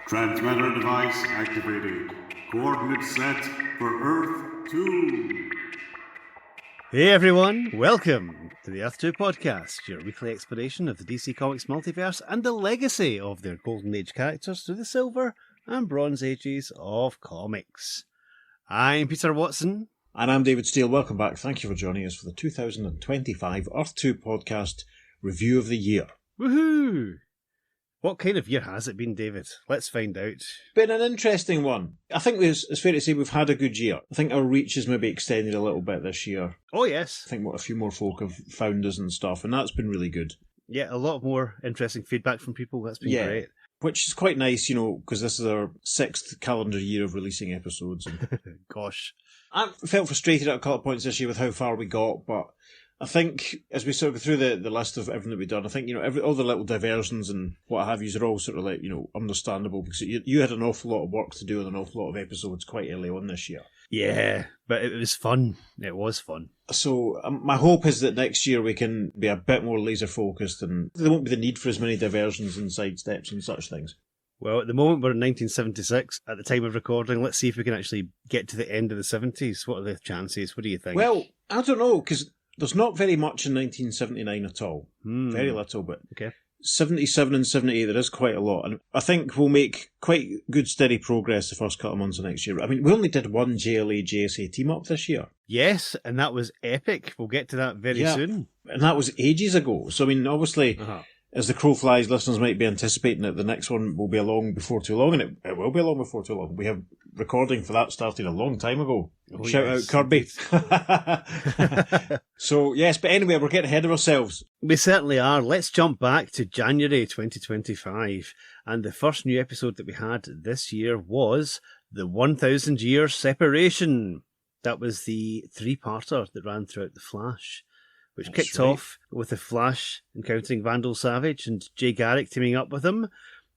Transmitter device activated. Coordinates set for Earth 2. Hey everyone, welcome to the Earth 2 podcast, your weekly exploration of the DC Comics multiverse and the legacy of their Golden Age characters through the Silver and Bronze Ages of comics. I'm Peter Watson. And I'm David Steele. Welcome back. Thank you for joining us for the 2025 Earth 2 podcast review of the year. Woohoo! What kind of year has it been, David? Let's find out. Been an interesting one. I think it's fair to say we've had a good year. I think our reach has maybe extended a little bit this year. Oh, yes. I think a few more folk have found us and stuff, and that's been really good. Yeah, a lot more interesting feedback from people. That's been great. Which is quite nice, because this is our 6th calendar year of releasing episodes. And Gosh. I felt frustrated at a couple of points this year with how far we got, but I think as we sort of go through the list of everything that we've done, I think, all the little diversions and what have you are all sort of like, understandable, because you had an awful lot of work to do and an awful lot of episodes quite early on this year. Yeah, but it was fun. It was fun. So my hope is that next year we can be a bit more laser focused and there won't be the need for as many diversions and sidesteps and such things. Well, at the moment we're in 1976 at the time of recording. Let's see if we can actually get to the end of the 70s. What are the chances? What do you think? Well, I don't know, because there's not very much in 1979 at all. Very little, but okay. 77 and 78, there is quite a lot. And I think we'll make quite good, steady progress the first couple of months of next year. I mean, we only did one JLA-JSA team-up this year. Yes, and that was epic. We'll get to that very soon. And that was ages ago. So, I mean, obviously, as the crow flies, listeners might be anticipating that the next one will be along before too long, and it will be along before too long. We have recording for that started a long time ago. Oh, Shout out Kirby. So, yes, but anyway, we're getting ahead of ourselves. We certainly are. Let's jump back to January 2025. And the first new episode that we had this year was The 1000 Year Separation. That was the three-parter that ran throughout The Flash, which kicked off with The Flash encountering Vandal Savage and Jay Garrick teaming up with him.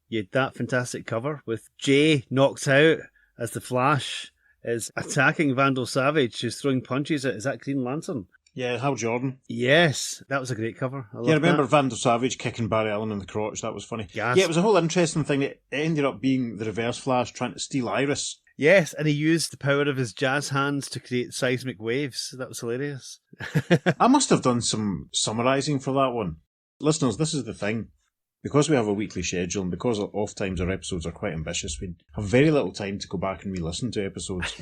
You had that fantastic cover with Jay knocked out as The Flash is attacking Vandal Savage, who's throwing punches at, is that Green Lantern? Yeah, Hal Jordan. Yes, that was a great cover. I remember Vandal Savage kicking Barry Allen in the crotch. That was funny. Yes. Yeah, it was a whole interesting thing. It ended up being the Reverse Flash trying to steal Iris. Yes, and he used the power of his jazz hands to create seismic waves. That was hilarious. I must have done some summarising for that one. Listeners, this is the thing. Because we have a weekly schedule and because oft times our episodes are quite ambitious, we have very little time to go back and re-listen to episodes.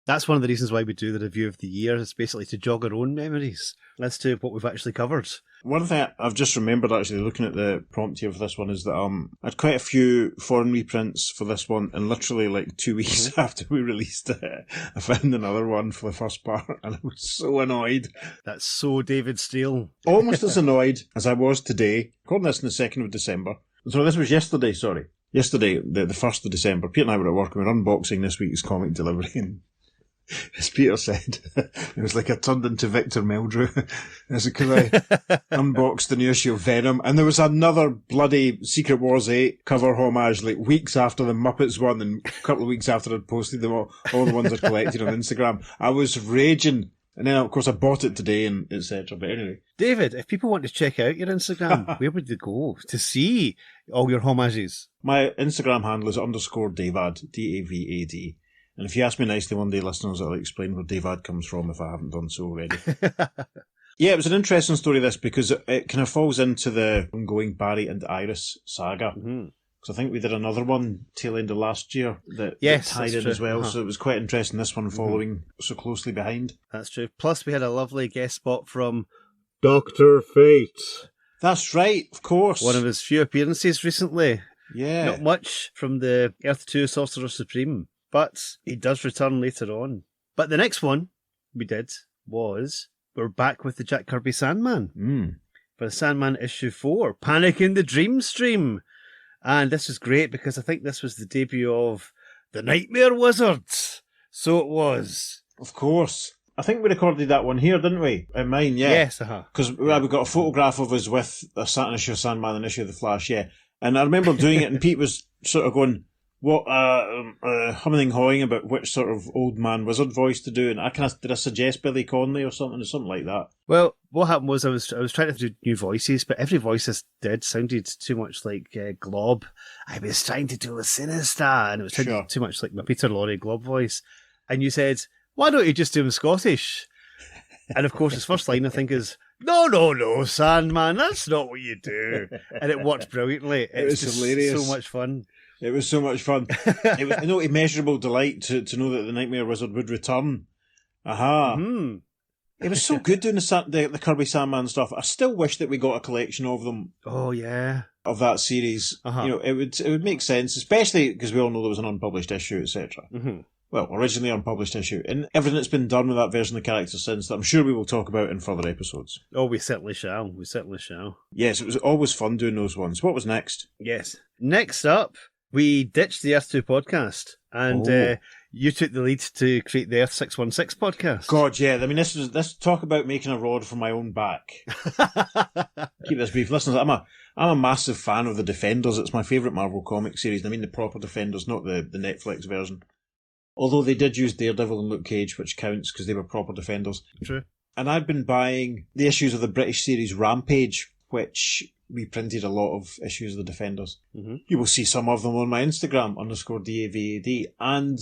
That's one of the reasons why we do the review of the year, is basically to jog our own memories as to what we've actually covered. One thing I've just remembered, actually, looking at the prompt here for this one, is that I had quite a few foreign reprints for this one, and literally like 2 weeks after we released it, I found another one for the first part, and I was so annoyed. That's so David Steele. Almost as annoyed as I was today. Recording this on the 2nd of December. So this was yesterday, sorry. Yesterday, the 1st of December, Peter and I were at work and we were unboxing this week's comic delivery, and as Peter said, it was like I turned into Victor Meldrew because I unboxed the new issue of Venom, and there was another bloody Secret Wars 8 cover homage like weeks after the Muppets one and a couple of weeks after I'd posted them all the ones I'd collected on Instagram. I was raging. And then, of course, I bought it today and etc. But anyway. David, if people want to check out your Instagram, where would they go to see all your homages? My Instagram handle is _Davad, D-A-V-A-D. And if you ask me nicely one day, listeners, I'll explain where Davad comes from if I haven't done so already. Yeah, it was an interesting story, this, because it kind of falls into the ongoing Barry and Iris saga. Mm-hmm. Because I think we did another one tail end of last year that tied in true. as well. So it was quite interesting, this one following so closely behind. That's true. Plus, we had a lovely guest spot from Dr. Fate. That's right, of course. One of his few appearances recently. Yeah. Not much from the Earth 2 Sorcerer Supreme, but he does return later on. But the next one we did was, we're back with the Jack Kirby Sandman. For the Sandman issue 4, Panic in the Dream Stream. And this was great because I think this was the debut of the Nightmare Wizards. So it was. Of course. I think we recorded that one here, didn't we? In mine, yeah. Yes, Because we got a photograph of us with a Saturn issue of Sandman and issue of The Flash, yeah. And I remember doing it and Pete was sort of going, what humming and hawing about which sort of old man wizard voice to do, and did I suggest Billy Connolly or something like that? Well, what happened was I was trying to do new voices, but every voice I did sounded too much like Glob. I was trying to do a Sinister, and it was too much like my Peter Lorre Glob voice. And you said, "Why don't you just do him Scottish?" And of course, his first line I think is, "No, Sandman, that's not what you do." And it worked brilliantly. It was hilarious. So much fun. It was so much fun. It was, immeasurable delight to know that the Nightmare Wizard would return. Aha. Mm-hmm. It was so good doing the Kirby Sandman stuff. I still wish that we got a collection of them. Oh, yeah. Of that series. Uh-huh. It would make sense, especially because we all know there was an unpublished issue, etc. Mm-hmm. Well, originally unpublished issue. And everything that's been done with that version of the character since, that I'm sure we will talk about in further episodes. Oh, we certainly shall. Yes, it was always fun doing those ones. What was next? Yes. Next up, we ditched the Earth 2 podcast, and you took the lead to create the Earth 616 podcast. God, yeah. I mean, this talk about making a rod for my own back. Keep this brief. Listen, I'm a massive fan of the Defenders. It's my favourite Marvel comic series. I mean the proper Defenders, not the Netflix version. Although they did use Daredevil and Luke Cage, which counts because they were proper Defenders. True. And I'd been buying the issues of the British series Rampage, which reprinted a lot of issues of the Defenders. Mm-hmm. You will see some of them on my Instagram, _DAVAD. And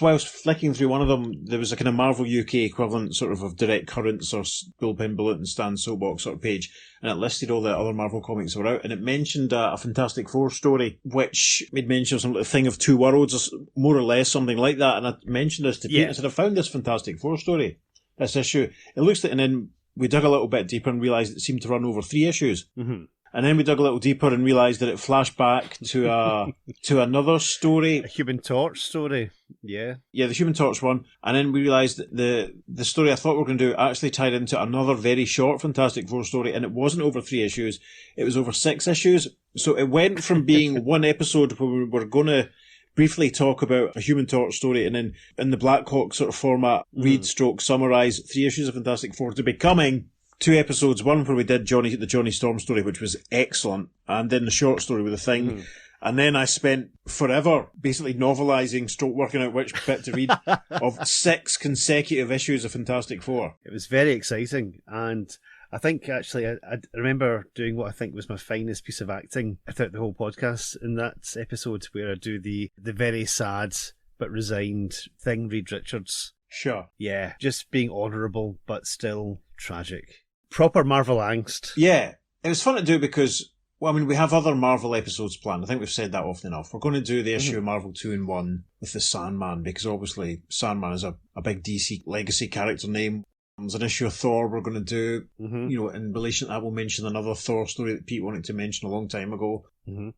whilst flicking through one of them, there was a kind of Marvel UK equivalent sort of Direct Currents or Bullpen Bullet and Stan Soapbox sort of page, and it listed all the other Marvel comics that were out, and it mentioned a Fantastic Four story, which made mention of something like a Thing of Two Worlds, or more or less something like that, and I mentioned this to Pete. I said, I found this Fantastic Four story, this issue. It looks like, and then we dug a little bit deeper and realised it seemed to run over 3 issues. Mm-hmm. And then we dug a little deeper and realised that it flashed back to to another story. A Human Torch story, yeah. Yeah, the Human Torch one. And then we realised that the story I thought we were going to do actually tied into another very short Fantastic Four story, and it wasn't over 3 issues, it was over 6 issues. So it went from being one episode where we were going to briefly talk about a Human Torch story and then in the Black Hawk sort of format, read / summarise 3 issues of Fantastic Four, to becoming 2 episodes, one where we did the Johnny Storm story, which was excellent, and then the short story with The Thing. Mm. And then I spent forever basically novelising / working out which bit to read of 6 consecutive issues of Fantastic Four. It was very exciting, and I think actually I remember doing what I think was my finest piece of acting throughout the whole podcast in that episode, where I do the very sad but resigned Thing, Reed Richards. Sure. Yeah, just being honourable but still tragic. Proper Marvel angst. Yeah, it was fun to do because, well, I mean, we have other Marvel episodes planned. I think we've said that often enough. We're going to do the issue of Marvel 2-in-1 with the Sandman, because obviously Sandman is a big DC legacy character name. There's an issue of Thor we're going to do. You know, in relation to that, we'll mention another Thor story that Pete wanted to mention a long time ago.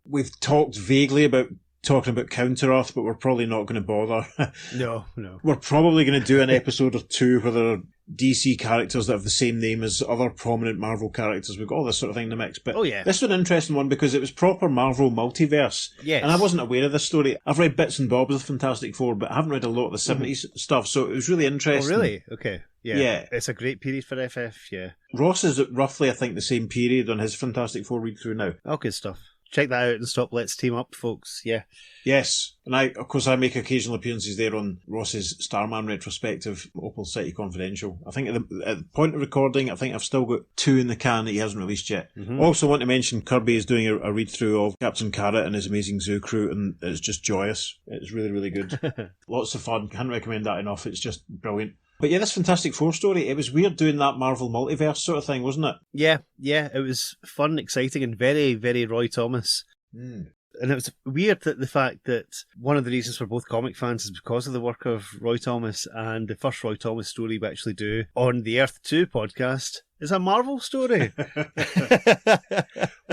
We've talked vaguely about talking about Counter-Earth, but we're probably not going to bother. No. We're probably going to do an episode or 2 where there are DC characters that have the same name as other prominent Marvel characters. We've got all this sort of thing in the mix. But this was an interesting one because it was proper Marvel multiverse. Yes. And I wasn't aware of this story. I've read bits and bobs of Fantastic Four, but I haven't read a lot of the 70s stuff, so it was really interesting. Oh, really? Okay. Yeah. It's a great period for FF, yeah. Ross is at roughly, I think, the same period on his Fantastic Four read-through now. Oh, good stuff. Check that out and stop. Let's team up, folks. Yeah. Yes. And I make occasional appearances there on Ross's Starman retrospective, Opal City Confidential. I think at the point of recording, I think I've still got 2 in the can that he hasn't released yet. Also want to mention Kirby is doing a read-through of Captain Carrot and his amazing zoo crew, and it's just joyous. It's really, really good. Lots of fun. Can't recommend that enough. It's just brilliant. But yeah, this Fantastic Four story, it was weird doing that Marvel multiverse sort of thing, wasn't it? Yeah. It was fun, exciting, and very, very Roy Thomas. And it was weird that the fact that one of the reasons we're both comic fans is because of the work of Roy Thomas, and the first Roy Thomas story we actually do on the Earth 2 podcast is a Marvel story.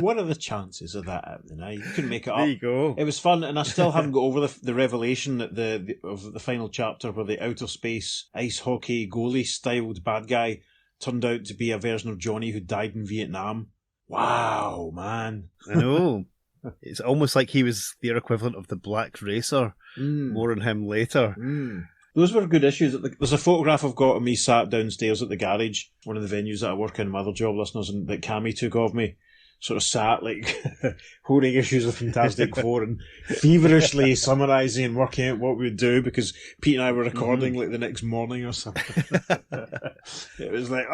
What are the chances of that happening? You couldn't make it up. There you go. It was fun, and I still haven't got over the revelation that of the final chapter where the outer space ice hockey goalie styled bad guy turned out to be a version of Johnny who died in Vietnam. Wow, man. I know. It's almost like he was their equivalent of the Black Racer. More on him later. Those were good issues. There's a photograph I've got of me sat downstairs at the garage, one of the venues that I work in, my other job, listeners, and that Cammy took of me. sort of sat like holding issues of Fantastic Four and feverishly summarising and working out what we would do because Pete and I were recording like the next morning or something. It was like,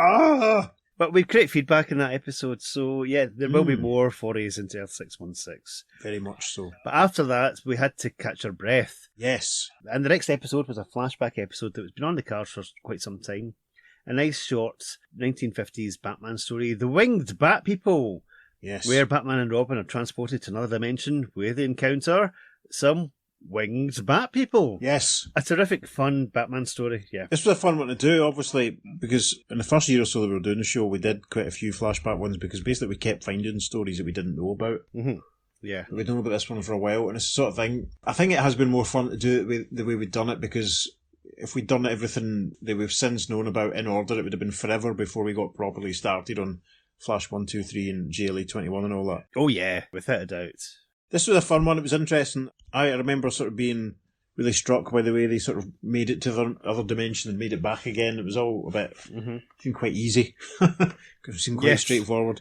But we had great feedback in that episode, so yeah, there will be more forays into Earth 616. very much so. But after that, we had to catch our breath. Yes. And the next episode was a flashback episode that was been on the cards for quite some time. A nice short 1950s Batman story, The Winged Bat People, Yes. where Batman and Robin are transported to another dimension where they encounter some winged bat people. Yes. A terrific, fun Batman story, yeah. This was a fun one to do, obviously, because in the first year or so that we were doing the show, we did quite a few flashback ones because basically we kept finding stories that we didn't know about. Mm-hmm. Yeah. We'd known about this one for a while, and it's the sort of thing. I think it has been more fun to do it the way we've done it because if we'd done everything that we've since known about in order, it would have been forever before we got properly started on Flash 1, 2, 3 and GLA 21 and all that. Oh, yeah, without a doubt. This was a fun one. It was interesting. I remember sort of being really struck by the way they sort of made it to the other dimension and made it back again. It was all a bit, seemed quite easy. It seemed quite straightforward.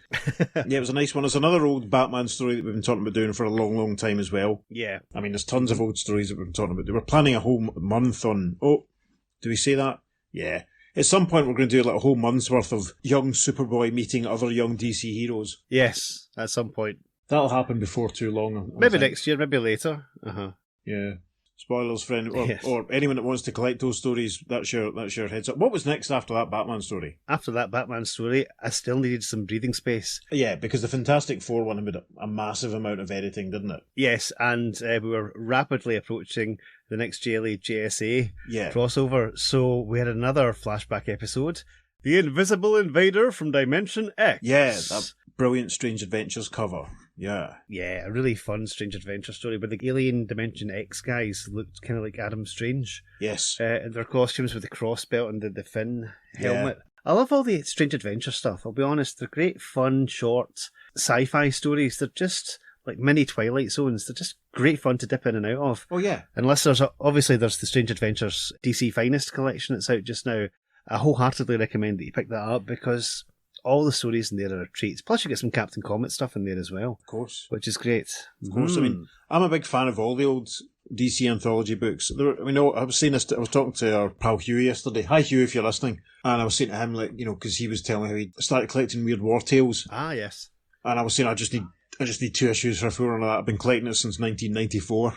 Yeah, it was a nice one. There's another old Batman story that we've been talking about doing for a long, long time as well. Yeah. I mean, there's tons of old stories that we've been talking about. They were planning a whole month on, do we say that? Yeah. At some point we're going to do like a whole month's worth of young Superboy meeting other young DC heroes. Yes, at some point. That'll happen before too long. Maybe next year, maybe later. Uh-huh. Yeah. Spoilers, friend, or anyone that wants to collect those stories, that's your heads up. What was next after that Batman story? After that Batman story, I still needed some breathing space. Yeah, because the Fantastic Four one had a massive amount of editing, didn't it? Yes, and we were rapidly approaching the next JLA JSA crossover, so we had another flashback episode, The Invisible Invader from Dimension X. Yeah, that brilliant Strange Adventures cover. Yeah. Yeah, a really fun Strange Adventure story where the alien Dimension X guys looked kind of like Adam Strange. Yes. In their costumes with the cross belt and the fin helmet. I love all the Strange Adventure stuff, I'll be honest. They're great, fun, short sci-fi stories. They're just like mini Twilight Zones. They're just great fun to dip in and out of. Oh, yeah. Unless there's the Strange Adventures DC Finest collection that's out just now. I wholeheartedly recommend that you pick that up because all the stories in there are treats. Plus, you get some Captain Comet stuff in there as well. Of course. Which is great. Of course. I mean, I'm a big fan of all the old DC anthology books. I was talking to our pal Hugh yesterday. Hi, Hugh, if you're listening. And I was saying to him, like, because he was telling me how he started collecting Weird War Tales. Ah, yes. And I was saying, I just need 2 issues for a full run of that. I've been collecting it since 1994.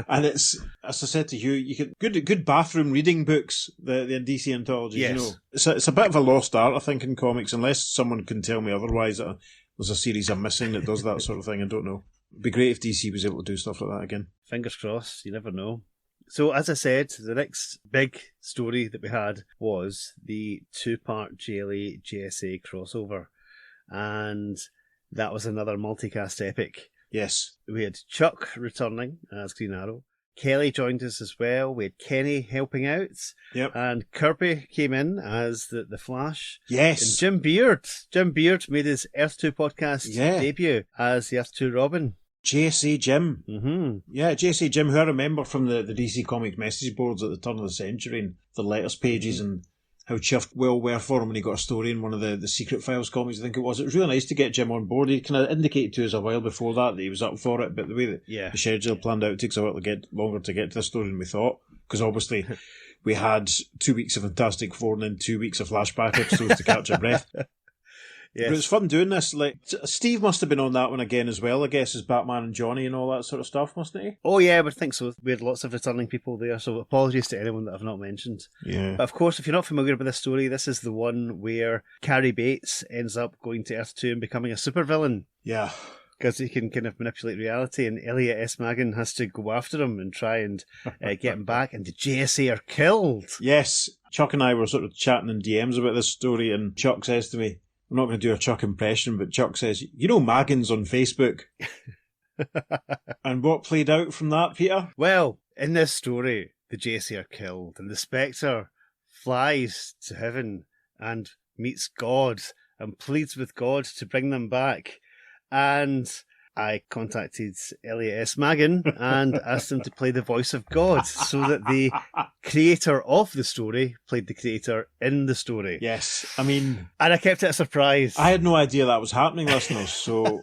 And it's, as I said to you, you get good bathroom reading books, the DC anthologies, yes. It's a bit of a lost art, I think, in comics, unless someone can tell me otherwise. There's a series I'm missing that does that sort of thing. I don't know. It'd be great if DC was able to do stuff like that again. Fingers crossed, you never know. So, as I said, the next big story that we had was the 2-part JLA JSA crossover. And that was another multicast epic. Yes. We had Chuck returning as Green Arrow. Kelly joined us as well. We had Kenny helping out. Yep. And Kirby came in as the Flash. Yes. And Jim Beard made his Earth 2 podcast debut as the Earth 2 Robin. JSA Jim. Mm-hmm. Yeah, JSA Jim, who I remember from the DC Comics message boards at the turn of the century and the letters pages and how chuffed Will were for him when he got a story in one of the Secret Files comics, I think it was. It was really nice to get Jim on board. He kind of indicated to us a while before that he was up for it, but the way that the schedule planned out, it takes a while longer to get to the story than we thought, because obviously we had 2 weeks of Fantastic Four and then 2 weeks of flashback episodes to catch our breath. Yes. But it was fun doing this. Like, Steve must have been on that one again as well, I guess, as Batman and Johnny and all that sort of stuff, mustn't he? Oh, yeah, I would think so. We had lots of returning people there, so apologies to anyone that I've not mentioned. Yeah. But of course, if you're not familiar with this story, this is the one where Carrie Bates ends up going to Earth 2 and becoming a supervillain. Yeah. Because he can kind of manipulate reality, and Elliot S. Magan has to go after him and try and get him back, and the JSA are killed. Yes. Chuck and I were sort of chatting in DMs about this story, and Chuck says to me, I'm not going to do a Chuck impression, but Chuck says, Magan's on Facebook. And what played out from that, Peter? Well, in this story, the JSA are killed, and the Spectre flies to heaven and meets God and pleads with God to bring them back. And I contacted Elliot S. Magan and asked him to play the voice of God so that the creator of the story played the creator in the story. Yes, I mean... And I kept it a surprise. I had no idea that was happening, listeners, so...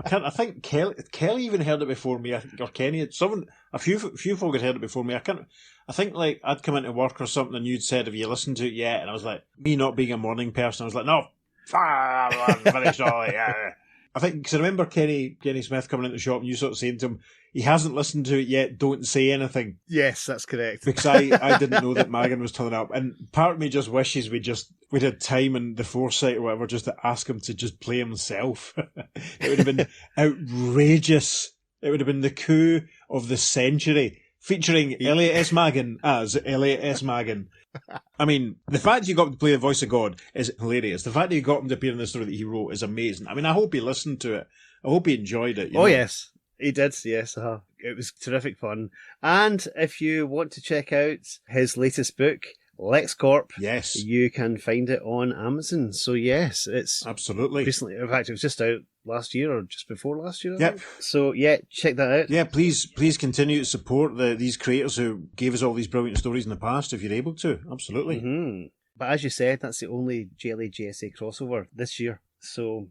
I think Kelly even heard it before me, or Kenny. A few folk had heard it before me. I think like I'd come into work or something and you'd said, have you listened to it yet? And I was like, me not being a morning person, I was like, no, I'm very sorry. Yeah. I think, because I remember Kenny Smith coming into the shop and you sort of saying to him, he hasn't listened to it yet, don't say anything. Yes, that's correct. Because I didn't know that Magan was turning up. And part of me just wishes we'd had time and the foresight or whatever just to ask him to just play himself. It would have been outrageous. It would have been the coup of the century, featuring Elliot S. Magan as Elliot S. Magan. I mean, the fact you got him to play the voice of God is hilarious. The fact that you got him to appear in the story that he wrote is amazing. I mean, I hope he listened to it. I hope he enjoyed it. Yes, he did. Yes, it was terrific fun. And if you want to check out his latest book, LexCorp, yes, you can find it on Amazon. So yes, it's absolutely recently. In fact, it was just out last year or just before last year. Yep. So yeah, check that out. Yeah, please continue to support these creators who gave us all these brilliant stories in the past, if you're able to. Absolutely. Mm-hmm. But as you said, that's the only Jelly JSA crossover this year. So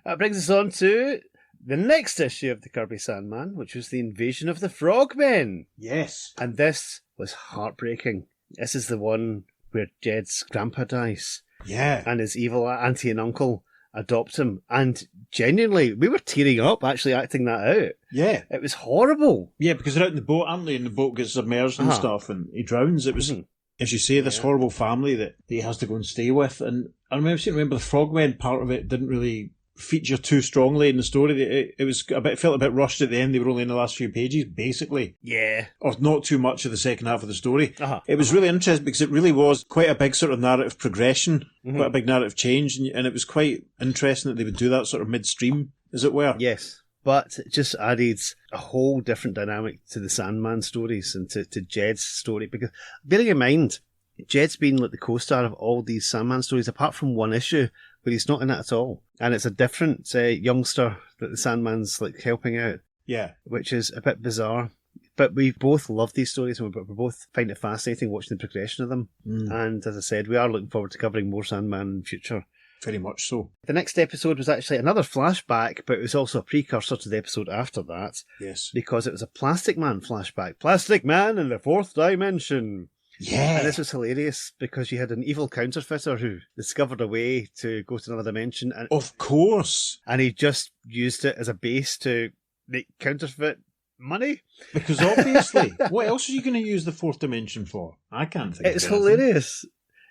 that brings us on to the next issue of the Kirby Sandman, which was the Invasion of the Frogmen. Yes. And this was heartbreaking. This is the one where Jed's grandpa dies. Yeah. And his evil auntie and uncle adopt him. And genuinely, we were tearing up actually acting that out. Yeah. It was horrible. Yeah, because they're out in the boat, aren't they? And the boat gets submerged and stuff, and he drowns. It was, as you say, this horrible family that he has to go and stay with. And I remember the Frogmen part of it didn't really feature too strongly in the story. It felt a bit rushed at the end. They were only in the last few pages, basically. Yeah. Or not too much of the second half of the story. It was really interesting because it really was quite a big sort of narrative progression, quite a big narrative change, and it was quite interesting that they would do that sort of midstream, as it were. Yes. But it just added a whole different dynamic to the Sandman stories and to Jed's story. Because bearing in mind, Jed's been like the co-star of all these Sandman stories, apart from one issue where he's not in it at all. And it's a different youngster that the Sandman's like helping out. Yeah. Which is a bit bizarre. But we both love these stories and we both find it fascinating watching the progression of them. And as I said, we are looking forward to covering more Sandman in the future. Very much so. The next episode was actually another flashback, but it was also a precursor to the episode after that. Yes. Because it was a Plastic Man flashback. Plastic Man in the fourth dimension. Yeah. And this was hilarious because you had an evil counterfeiter who discovered a way to go to another dimension. And, of course. And he just used it as a base to make counterfeit money. Because obviously, what else are you going to use the fourth dimension for? I can't think It's of anything. hilarious.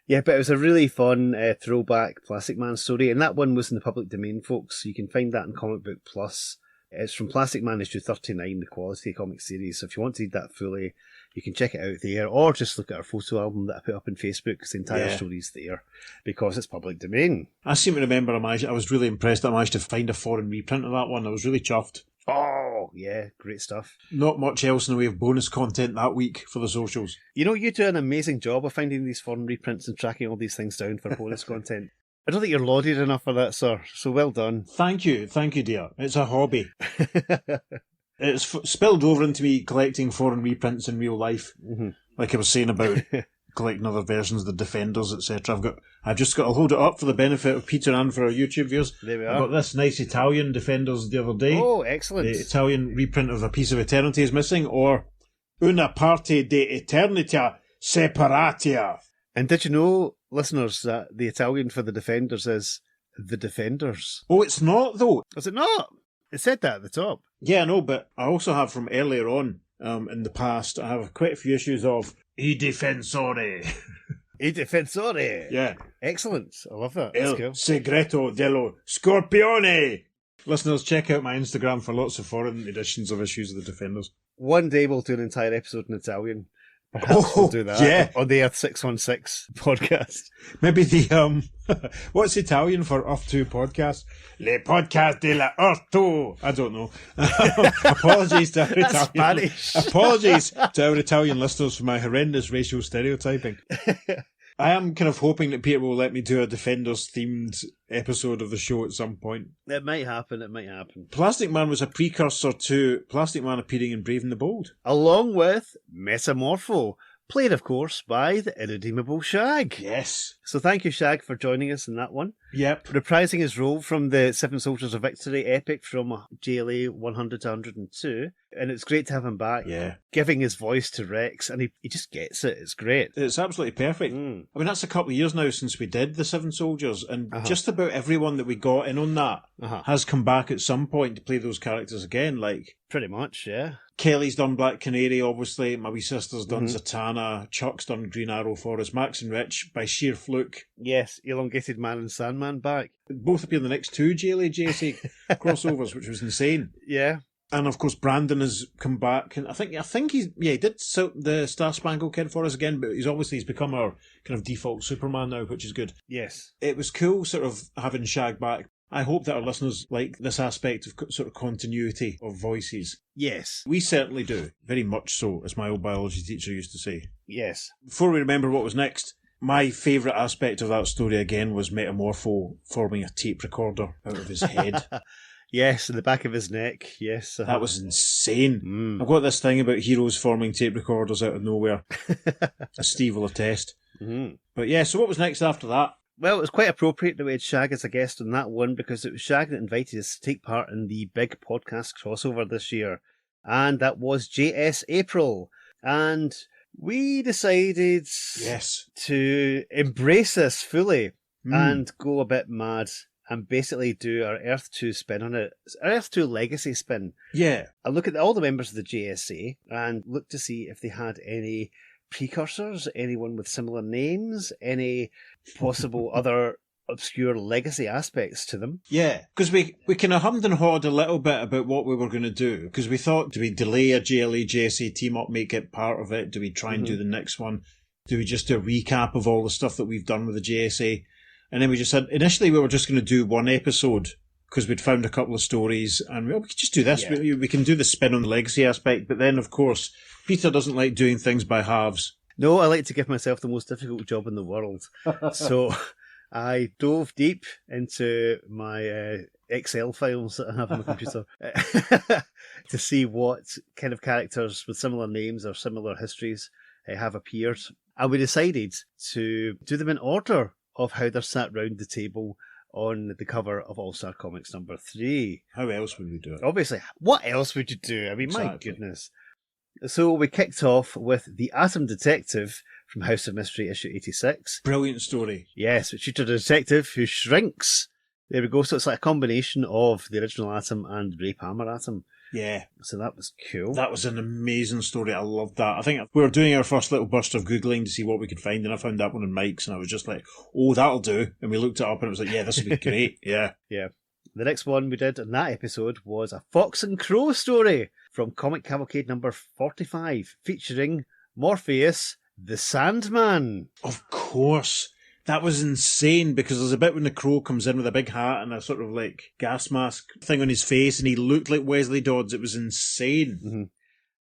Yeah, but it was a really fun throwback Plastic Man story, and that one was in the public domain, folks. So you can find that in Comic Book Plus. It's from Plastic Man issue 39, the Quality comic series. So if you want to read that fully, you can check it out there, or just look at our photo album that I put up on Facebook, because the entire story's there, because it's public domain. I seem to remember I was really impressed that I managed to find a foreign reprint of that one. I was really chuffed. Oh, yeah, great stuff. Not much else in the way of bonus content that week for the socials. You know, you do an amazing job of finding these foreign reprints and tracking all these things down for bonus content. I don't think you're lauded enough for that, sir, so well done. Thank you, dear. It's a hobby. It's spilled over into me collecting foreign reprints in real life, like I was saying about collecting other versions of the Defenders, etc. I've just got to hold it up for the benefit of Peter and for our YouTube viewers. There we are. I got this nice Italian Defenders the other day. Oh, excellent. The Italian reprint of A Piece of Eternity is missing, or Una parte de eternità separatia. And did you know, listeners, that the Italian for the Defenders is the Defenders? Oh, it's not, though. Was it not? It said that at the top. Yeah, no, but I also have from earlier on in the past, I have quite a few issues of I Difensore. I Difensore. Yeah. Excellent. I love that. That's El cool. Segreto dello Scorpione. Listeners, check out my Instagram for lots of foreign editions of issues of the Defenders. One day we'll do an entire episode in Italian. Perhaps we'll do that. Yeah. On the Earth 616 podcast. Maybe the, what's Italian for Earth 2 podcast? Le podcast de la Earth 2. I don't know. Apologies to our That's Italian. Spanish. Apologies to our Italian listeners for my horrendous racial stereotyping. I am kind of hoping that Peter will let me do a Defenders-themed episode of the show at some point. It might happen, it might happen. Plastic Man was a precursor to Plastic Man appearing in Brave and the Bold. Along with Metamorpho, played, of course, by the irredeemable Shag. Yes. So thank you, Shag, for joining us in that one. Yep. Reprising his role from the Seven Soldiers of Victory epic from JLA 100 to 102. And it's great to have him back. Yeah. Giving his voice to Rex, and he just gets it. It's great. It's absolutely perfect. I mean, that's a couple of years now since we did the Seven Soldiers, and just about everyone that we got in on that has come back at some point to play those characters again. Like, pretty much, yeah. Kelly's done Black Canary, obviously. My wee sister's done Zatanna. Chuck's done Green Arrow for us. Max and Rich, by sheer fluke. Yes, Elongated Man and Sandman back. Both appear in the next two JLA JSA crossovers, which was insane. Yeah. And of course, Brandon has come back, and I think he did the Star Spangled Kid for us again, but he's become our kind of default Superman now, which is good. Yes. It was cool sort of having Shag back. I hope that our listeners like this aspect of sort of continuity of voices. Yes. We certainly do. Very much so, as my old biology teacher used to say. Yes. Before we remember what was next, my favourite aspect of that story again was Metamorpho forming a tape recorder out of his head. Yes, in the back of his neck, yes. That was insane. I've got this thing about heroes forming tape recorders out of nowhere, as Steve will attest. But yeah, so what was next after that? Well, it was quite appropriate that we had Shag as a guest on that one, because it was Shag that invited us to take part in the big podcast crossover this year. And that was JS April. And we decided to embrace this fully and go a bit mad and basically do our Earth 2 spin on it. It's our Earth 2 legacy spin. Yeah. I look at all the members of the JSA and look to see if they had any precursors, anyone with similar names, any possible other obscure legacy aspects to them. Yeah, because we kind of hummed and hawed a little bit about what we were going to do, because we thought, do we delay a JLA JSA team up, make it part of it? Do we try and do the next one? Do we just do a recap of all the stuff that we've done with the JSA? And then we just said, initially we were just going to do one episode, because we'd found a couple of stories, and we could just do this. Yeah. We can do the spin on the legacy aspect, but then, of course, Peter doesn't like doing things by halves. No, I like to give myself the most difficult job in the world. So I dove deep into my Excel files that I have on my computer to see what kind of characters with similar names or similar histories have appeared. And we decided to do them in order of how they're sat round the table on the cover of All-Star Comics number 3. How else would we do it? Obviously, what else would you do? I mean, my goodness. So we kicked off with The Atom Detective from House of Mystery issue 86. Brilliant story. Yes, which featured a detective who shrinks. There we go. So it's like a combination of the original Atom and Ray Palmer Atom. Yeah. So that was cool. That was an amazing story. I loved that. I think we were doing our first little burst of Googling to see what we could find, and I found that one in Mike's, and I was just like, oh, that'll do. And we looked it up, and it was like, yeah, this would be great. Yeah. Yeah. The next one we did in that episode was a Fox and Crow story from Comic Cavalcade number 45, featuring Morpheus, the Sandman. Of course. That was insane, because there's a bit when the Crow comes in with a big hat and a sort of like gas mask thing on his face, and he looked like Wesley Dodds. It was insane. Mm-hmm.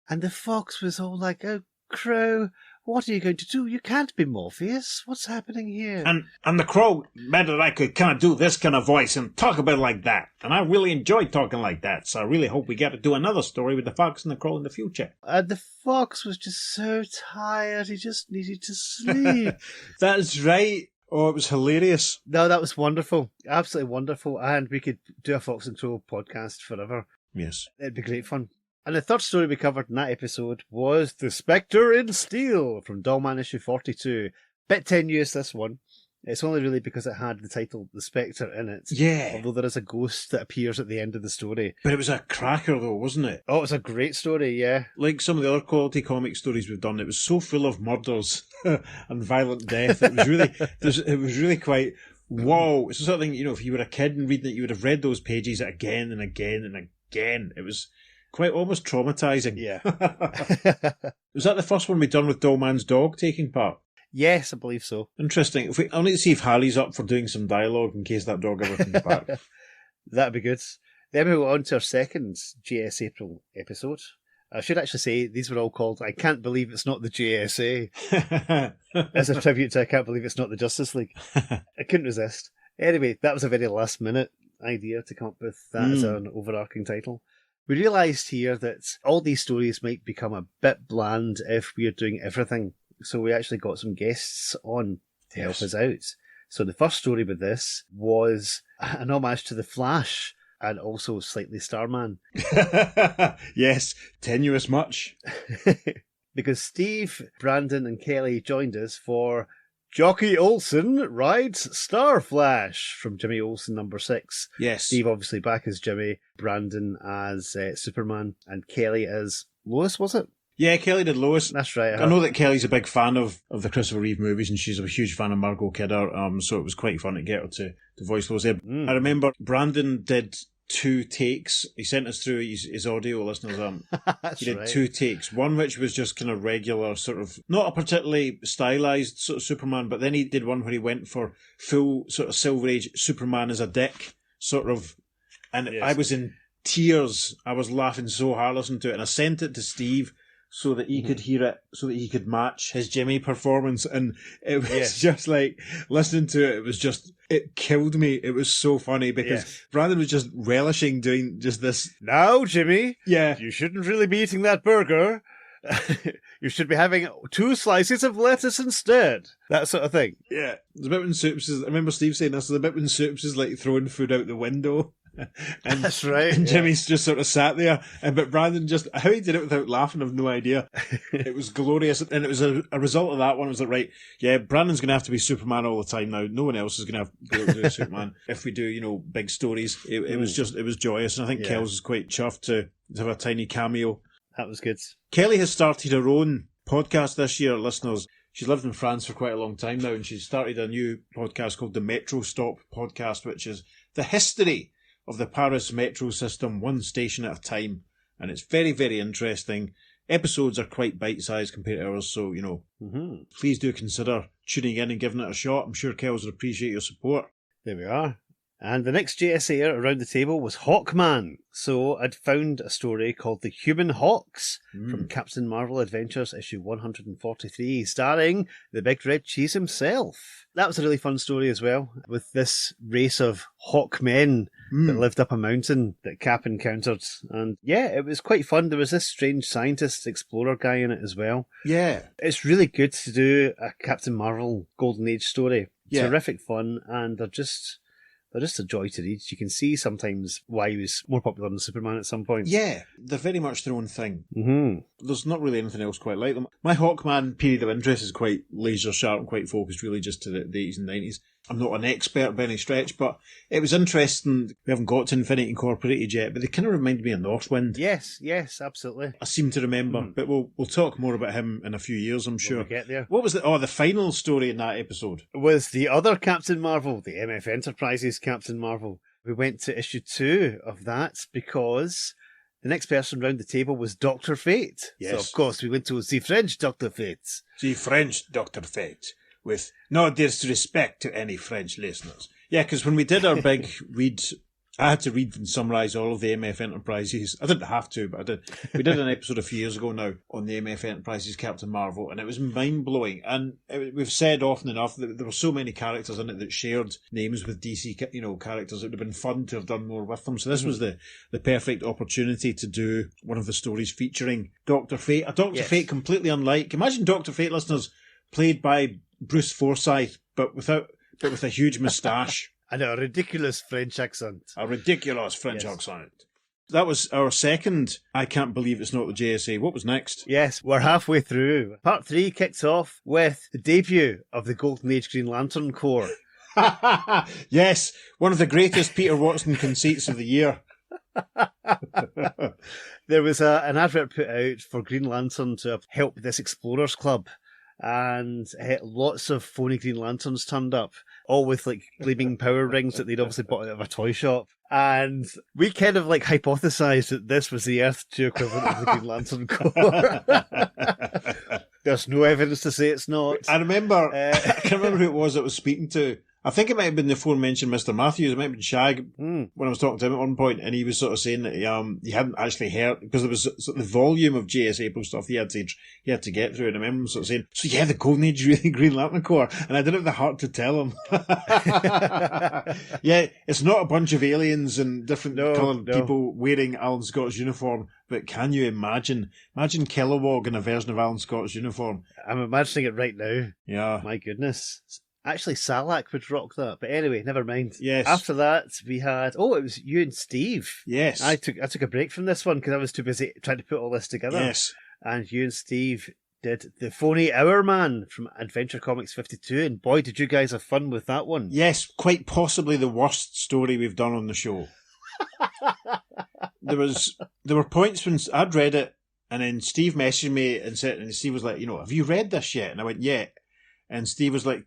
And the Fox was all like, oh, Crow, what are you going to do? You can't be Morpheus. What's happening here? And the Crow meant that I could kind of do this kind of voice and talk a bit like that. And I really enjoyed talking like that, so I really hope we get to do another story with the Fox and the Crow in the future. The Fox was just so tired, he just needed to sleep. That's right. Oh, it was hilarious. No, that was wonderful. Absolutely wonderful. And we could do a Fox and Crow podcast forever. Yes. It'd be great fun. And the third story we covered in that episode was The Spectre in Steel from Dollman issue 42. Bit tenuous, this one. It's only really because it had the title The Spectre in it. Yeah. Although there is a ghost that appears at the end of the story. But it was a cracker though, wasn't it? Oh, it was a great story, yeah. Like some of the other quality comic stories we've done, it was so full of murders and violent death. It was really quite, whoa. It's the sort of thing, if you were a kid and reading it, you would have read those pages again and again and again. It was quite almost traumatizing. Yeah. Was that the first one we'd done with Dollman's dog taking part? Yes, I believe so. Interesting. I'll need to see if Harry's up for doing some dialogue in case that dog ever comes back. That'd be good. Then we went on to our second GS April episode, I should actually say these were all called I Can't Believe It's Not the JSA, as a tribute to I Can't Believe It's Not the Justice League. I couldn't resist. Anyway, that was a very last minute idea to come up with that as an overarching title. We realised here that all these stories might become a bit bland if we're doing everything. So we actually got some guests on to help us out. So the first story with this was an homage to The Flash and also slightly Starman. Yes, tenuous much. Because Steve, Brandon and Kelly joined us for Jockey Olsen Rides Star Flash from Jimmy Olsen number 6. Yes. Steve obviously back as Jimmy, Brandon as Superman, and Kelly as Lois, was it? Yeah, Kelly did Lois. That's right. I know that Kelly's a big fan of the Christopher Reeve movies, and she's a huge fan of Margot Kidder, so it was quite fun to get her to voice Lois. I remember Brandon did 2 takes. He sent us through his audio, listeners. He did 2 takes. One which was just kind of regular, sort of, not a particularly stylized sort of Superman, but then he did one where he went for full sort of Silver Age Superman as a dick, sort of, and Yes. I was in tears. I was laughing so hard listening to it, and I sent it to Steve so that he could hear it, so that he could match his Jimmy performance. And it was just like, listening to it, it killed me. It was so funny because Brandon was just relishing doing just this. Now, Jimmy, Yeah. you shouldn't really be eating that burger. You should be having 2 slices of lettuce instead. That sort of thing. Yeah. The bit when Soups is, I remember Steve saying this, the bit when Soups is like throwing food out the window. And, That's right. And Jimmy's just sort of sat there. But Brandon just, how he did it without laughing, I've no idea. It was glorious. And it was a result of that one. It was like, right, yeah, Brandon's going to have to be Superman all the time now. No one else is going to have to be able to do Superman. If we do, big stories, it was joyous. And I think Kells is quite chuffed to have a tiny cameo. That was good. Kelly has started her own podcast this year, listeners. She's lived in France for quite a long time now, and she's started a new podcast called the Metro Stop Podcast, which is the history of the Paris metro system, one station at a time. And it's very, very interesting. Episodes are quite bite-sized compared to ours, so, please do consider tuning in and giving it a shot. I'm sure Kells would appreciate your support. There we are. And the next JSA around the table was Hawkman. So I'd found a story called The Human Hawks from Captain Marvel Adventures issue 143, starring the Big Red Cheese himself. That was a really fun story as well, with this race of Hawkmen that lived up a mountain that Cap encountered. And yeah, it was quite fun. There was this strange scientist explorer guy in it as well. Yeah. It's really good to do a Captain Marvel Golden Age story. Yeah. Terrific fun, and they're just a joy to read. You can see sometimes why he was more popular than Superman at some point. Yeah, they're very much their own thing. Mm-hmm. There's not really anything else quite like them. My Hawkman period of interest is quite laser sharp and quite focused really just to the 80s and 90s. I'm not an expert by any stretch, but it was interesting. We haven't got to Infinity Incorporated yet, but they kind of reminded me of Northwind. Yes, absolutely. I seem to remember, but we'll talk more about him in a few years, I'm sure. We'll get there. What was the final story in that episode? Was the other Captain Marvel, the MF Enterprises Captain Marvel. We went to issue 2 of that because the next person round the table was Dr. Fate. Yes. So, of course, we went to the French Dr. Fate. The French Dr. Fate, with no disrespect to any French listeners. Yeah, because when we did our big read, I had to read and summarise all of the MF Enterprises. I didn't have to, but I did. We did an episode a few years ago now on the MF Enterprises Captain Marvel, and it was mind-blowing. And we've said often enough that there were so many characters in it that shared names with DC, characters. It would have been fun to have done more with them. So this was the perfect opportunity to do one of the stories featuring Dr. Fate. A Dr. Fate completely unlike. Imagine Dr. Fate, listeners, played by Bruce Forsyth, but with a huge moustache. And a ridiculous French accent. A ridiculous French accent. That was our second I Can't Believe It's Not the JSA. What was next? Yes, we're halfway through. Part 3 kicks off with the debut of the Golden Age Green Lantern Corps. Yes, one of the greatest Peter Watson conceits of the year. There was an advert put out for Green Lantern to help this Explorers Club, and lots of phony Green Lanterns turned up, all with like gleaming power rings that they'd obviously bought out of a toy shop. And we kind of like hypothesized that this was the Earth 2 equivalent of the Green Lantern Corps. There's no evidence to say it's not. I remember, I can't remember who it was that was speaking to. I think it might have been the aforementioned Mr. Matthews. It might have been Shag when I was talking to him at one point, and he was sort of saying that he hadn't actually heard, because there was sort of the volume of J.S. April stuff he had to get through, and I remember him sort of saying, so yeah, the Golden Age really Green Lantern Corps, and I didn't have the heart to tell him. Yeah, it's not a bunch of aliens and different coloured people wearing Alan Scott's uniform, but can you imagine Kilowog in a version of Alan Scott's uniform? I'm imagining it right now. Yeah. My goodness. Actually, Salak would rock that. But anyway, never mind. Yes. After that, we had... Oh, it was you and Steve. Yes. I took a break from this one because I was too busy trying to put all this together. Yes. And you and Steve did The Phony Hour Man from Adventure Comics 52. And boy, did you guys have fun with that one. Yes, quite possibly the worst story we've done on the show. There were points when I'd read it, and then Steve messaged me and Steve was like, have you read this yet? And I went, yeah. And Steve was like,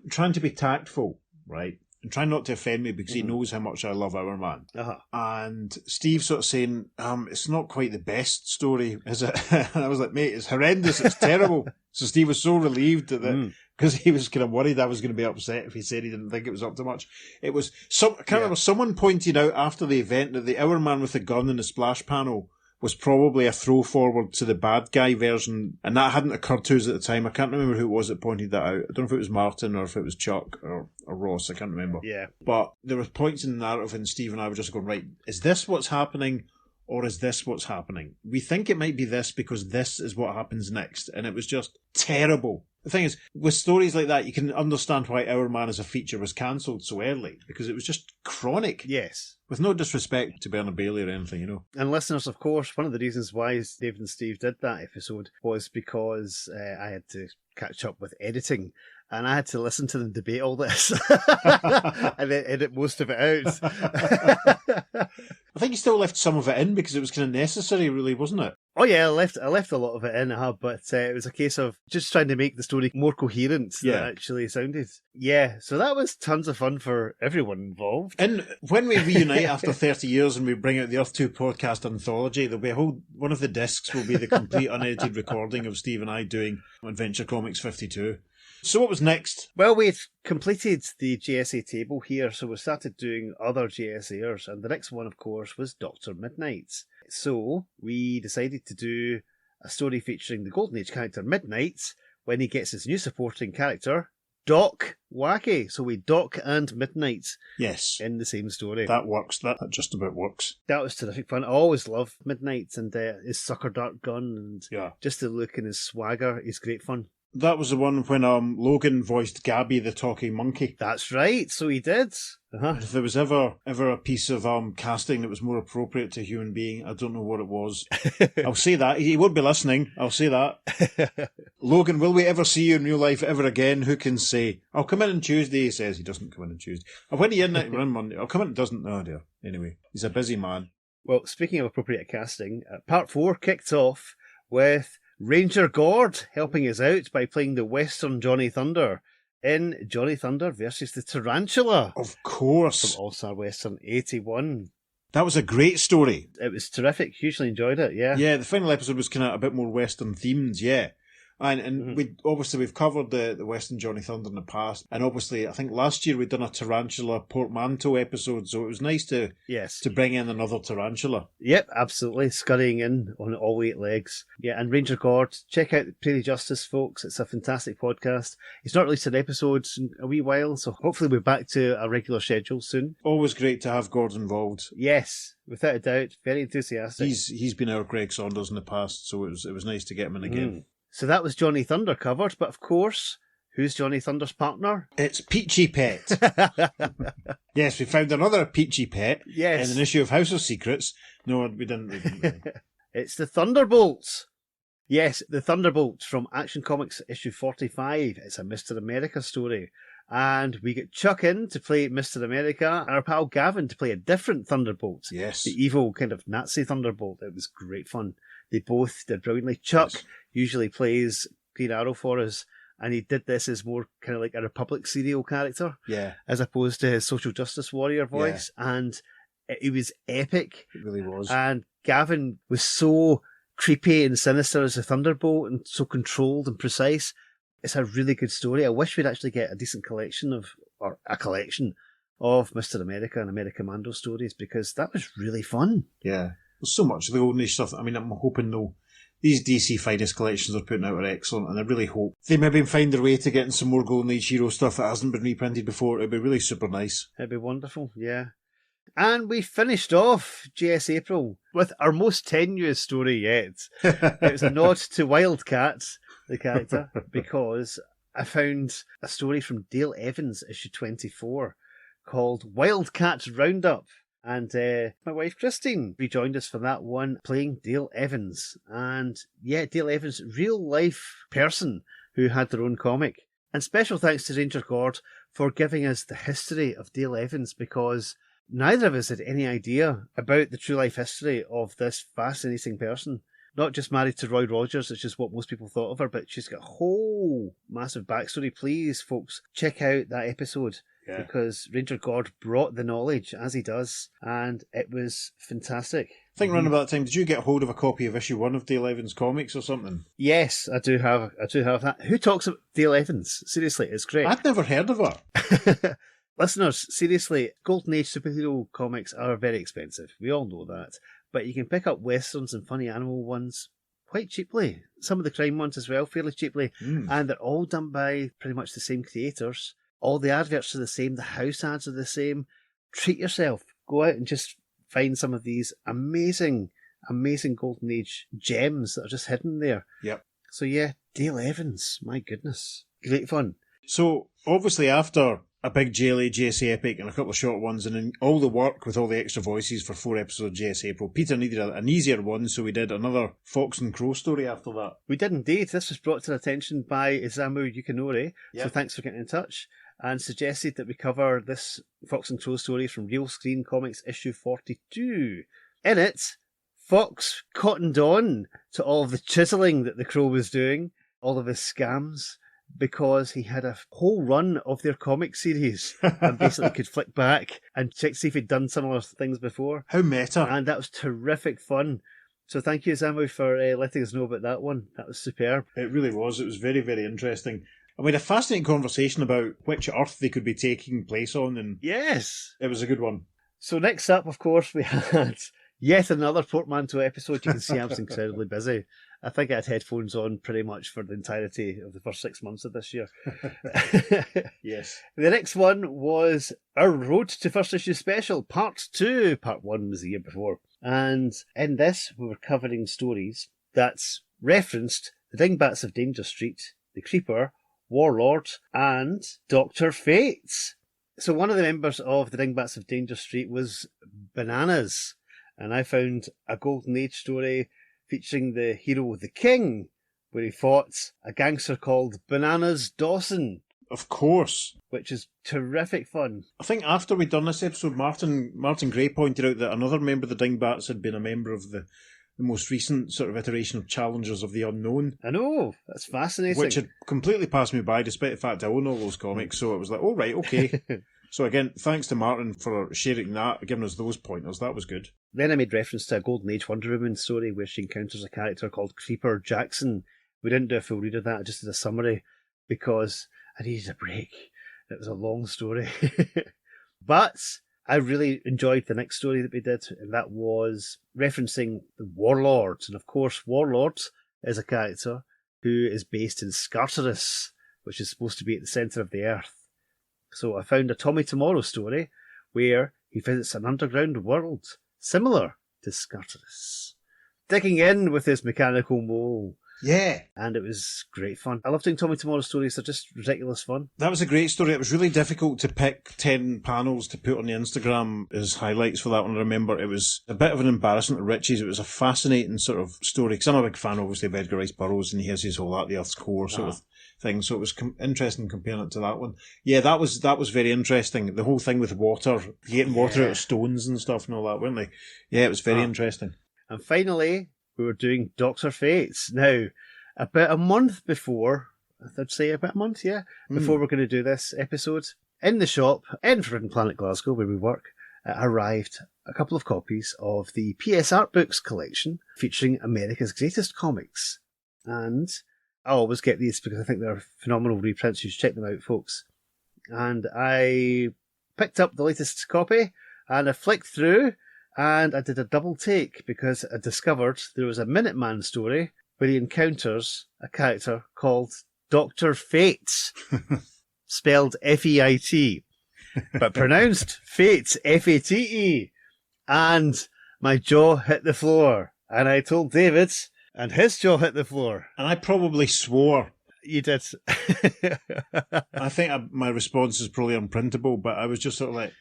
trying to be tactful, right? And trying not to offend me because he knows how much I love Our Man. Uh-huh. And Steve sort of saying, it's not quite the best story, is it? And I was like, mate, it's horrendous, it's terrible. So Steve was so relieved that because he was kind of worried I was going to be upset if he said he didn't think it was up to much. It was I can't remember, someone pointed out after the event that the Our Man with the gun in the splash panel was probably a throw forward to the bad guy version, and that hadn't occurred to us at the time. I can't remember who it was that pointed that out. I don't know if it was Martin or if it was Chuck or Ross. I can't remember. Yeah. But there were points in the narrative, and Steve and I were just going, right, is this what's happening, or is this what's happening? We think it might be this because this is what happens next, and it was just terrible. The thing is, with stories like that, you can understand why Our Man as a feature was cancelled so early, because it was just chronic. Yes. With no disrespect to Bernard Bailey or anything, And listeners, of course, one of the reasons why David and Steve did that episode was because I had to catch up with editing, and I had to listen to them debate all this and then edit most of it out. I think you still left some of it in because it was kind of necessary, really, wasn't it? Oh yeah, I left a lot of it in, but it was a case of just trying to make the story more coherent than it actually sounded. Yeah, so that was tons of fun for everyone involved. And when we reunite after 30 years and we bring out the Earth 2 podcast anthology, there'll be one of the discs will be the complete unedited recording of Steve and I doing Adventure Comics 52. So what was next? Well, we had completed the JSA table here, so we started doing other JSAers, and the next one, of course, was Dr. Midnight. So we decided to do a story featuring the Golden Age character Midnight when he gets his new supporting character, Doc Wacky. So we Doc and Midnight in the same story. That works. That just about works. That was terrific fun. I always loved Midnight and his sucker dart gun and just the look and his swagger is great fun. That was the one when Logan voiced Gabby the talking monkey. That's right, so he did. Uh-huh. If there was ever a piece of casting that was more appropriate to a human being, I don't know what it was. I'll say that. He won't be listening. I'll say that. Logan, will we ever see you in real life ever again? Who can say? I'll come in on Tuesday, he says. He doesn't come in on Tuesday. When are you in on Monday? I'll come in, doesn't. Oh dear. Anyway, he's a busy man. Well, speaking of appropriate casting, part 4 kicked off with Ranger Gord helping us out by playing the Western Johnny Thunder in Johnny Thunder versus the Tarantula. Of course. From All-Star Western 81. That was a great story. It was terrific. Hugely enjoyed it, yeah. Yeah, the final episode was kind of a bit more Western themed, yeah. And we've covered the Western Johnny Thunder in the past, and obviously I think last year we'd done a Tarantula Portmanteau episode, so it was nice to bring in another Tarantula. Yep, absolutely, scurrying in on all 8 legs. Yeah, and Ranger Gord, check out Prairie Justice, folks. It's a fantastic podcast. It's not released an episode in a wee while, so hopefully we're back to a regular schedule soon. Always great to have Gord involved. Yes, without a doubt, very enthusiastic. He's been our Greg Saunders in the past, so it was nice to get him in again. So that was Johnny Thunder covered, but of course, who's Johnny Thunder's partner? It's Peachy Pet. Yes, we found another Peachy Pet in an issue of House of Secrets. No, we didn't. It's the Thunderbolts. Yes, the Thunderbolts from Action Comics issue 45. It's a Mr. America story. And we get Chuck in to play Mr. America, and our pal Gavin to play a different Thunderbolt. Yes. The evil kind of Nazi Thunderbolt. It was great fun. They both did brilliantly. Chuck usually plays Green Arrow for us, and he did this as more kind of like a Republic serial character, as opposed to his social justice warrior voice, and it was epic. It really was. And Gavin was so creepy and sinister as a Thunderbolt, and so controlled and precise. It's a really good story. I wish we'd actually get a decent collection of or a collection of Mr. America and Americommando stories, because that was really fun. Yeah. There's so much of the Golden Age stuff. I mean, I'm hoping these DC Finest collections they're putting out are excellent, and I really hope they maybe find their way to getting some more Golden Age hero stuff that hasn't been reprinted before. It'd be really super nice. It'd be wonderful, yeah. And we finished off GS April with our most tenuous story yet. It was a nod to Wildcat, the character, because I found a story from Dale Evans, issue 24, called Wildcat Roundup. And my wife Christine rejoined us for that one, playing Dale Evans. And yeah, Dale Evans, real life person who had their own comic. And special thanks to Ranger Gord for giving us the history of Dale Evans, because neither of us had any idea about the true life history of this fascinating person. Not just married to Roy Rogers, which is what most people thought of her, but she's got a whole massive backstory. Please, folks, check out that episode. Yeah. Because Ranger Gord brought the knowledge, as he does, and it was fantastic. I think around about that time, did you get hold of a copy of issue 1 of Dale Evans comics or something? Yes, I do have that. Who talks about Dale Evans? Seriously, it's great. I'd never heard of her. Listeners, seriously, Golden Age superhero comics are very expensive. We all know that. But you can pick up westerns and funny animal ones quite cheaply. Some of the crime ones as well, fairly cheaply. And they're all done by pretty much the same creators. All the adverts are the same. The house ads are the same. Treat yourself. Go out and just find some of these amazing, amazing Golden Age gems that are just hidden there. Yep. So yeah, Dale Evans. My goodness. Great fun. So obviously after a big JLA JSA epic and a couple of short ones, and then all the work with all the extra voices for 4 episodes of JS April, Peter needed an easier one, so we did another Fox and Crow story after that. We did indeed. This was brought to our attention by Isamu Yukinori, so thanks for getting in touch, and suggested that we cover this Fox and Crow story from Real Screen Comics issue 42. In it, Fox cottoned on to all of the chiselling that the Crow was doing, all of his scams, because he had a whole run of their comic series and basically could flick back and check to see if he'd done similar things before. How meta. And that was terrific fun. So thank you, Zamu, for letting us know about that one. That was superb. It really was. It was very, very interesting. And we had a fascinating conversation about which Earth they could be taking place on. And yes, it was a good one. So next up, of course, we had yet another Portmanteau episode. You can see I was incredibly busy. I think I had headphones on pretty much for the entirety of the first 6 months of this year. Yes. The next one was our Road to First Issue Special, Part 2. Part 1 was the year before. And in this, we were covering stories that referenced the Dingbats of Danger Street, the Creeper, Warlord, and Dr. Fate. So one of the members of the Dingbats of Danger Street was Bananas. And I found a Golden Age story featuring the hero, the King, where he fought a gangster called Bananas Dawson. Of course. Which is terrific fun. I think after we'd done this episode, Martin Gray pointed out that another member of the Dingbats had been a member of the most recent sort of iteration of Challengers of the Unknown. I know, that's fascinating. Which had completely passed me by, despite the fact I own all those comics, so it was like, oh right, okay. So again, thanks to Martin for sharing that, giving us those pointers. That was good. Then I made reference to a Golden Age Wonder Woman story where she encounters a character called Creeper Jackson. We didn't do a full read of that, I just did a summary because I needed a break. It was a long story. But I really enjoyed the next story that we did, and that was referencing the Warlords. And of course, Warlords is a character who is based in Scartaris, which is supposed to be at the centre of the Earth. So I found a Tommy Tomorrow story where he visits an underground world similar to Scartaris, digging in with his mechanical mole. Yeah. And it was great fun. I love doing Tommy Tomorrow stories. They're just ridiculous fun. That was a great story. It was really difficult to pick 10 panels to put on the Instagram as highlights for that one. I remember it was a bit of an embarrassment to Richie's. It was a fascinating sort of story, because I'm a big fan, obviously, of Edgar Rice Burroughs, and he has his whole At the Earth's Core sort of thing. So it was interesting comparing it to that one. Yeah, that was very interesting. The whole thing with water, getting water out of stones and stuff and all that, weren't they? Yeah, it was very interesting. And finally, we were doing Dr. Fates. Now, about a month before, I'd say about a month, before we're going to do this episode, in the shop in Forbidden Planet Glasgow, where we work, arrived a couple of copies of the PS Art Books collection featuring America's Greatest Comics. And I always get these because I think they're phenomenal reprints. You should check them out, folks. and I picked up the latest copy, and I flicked through, and I did a double take because I discovered there was a Minuteman story where he encounters a character called Dr. Fate, spelled F-E-I-T, but pronounced Fate, F-A-T-E. And my jaw hit the floor. And I told David, and his jaw hit the floor. And I probably swore. You did. I think my response is probably unprintable, but I was just sort of like,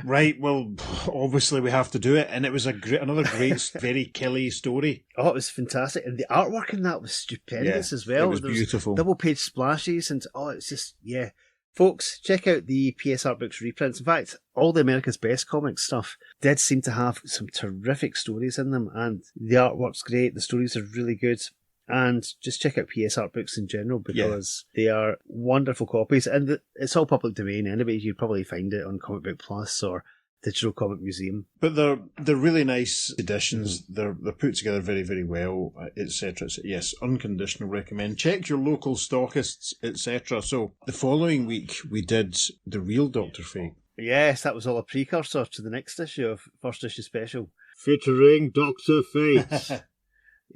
right, well, obviously we have to do it. And it was another great, very killy story. Oh, it was fantastic. And the artwork in that was stupendous as well. It was beautiful. Double page splashes, and it's just, yeah. Folks, check out the PS Art Books reprints. In fact, all the America's Best Comics stuff did seem to have some terrific stories in them, and the artwork's great, the stories are really good. And just check out PS Art Books in general, because they are wonderful copies, and it's all public domain anyway. You'd probably find it on Comic Book Plus or Digital Comic Museum. But they're really nice editions. They're put together very, very well, etc. Yes, unconditional recommend. Check your local stockists, etc. So the following week we did The Real Dr. Fate. Yes, that was all a precursor to the next issue of First Issue Special, featuring Dr. Fate.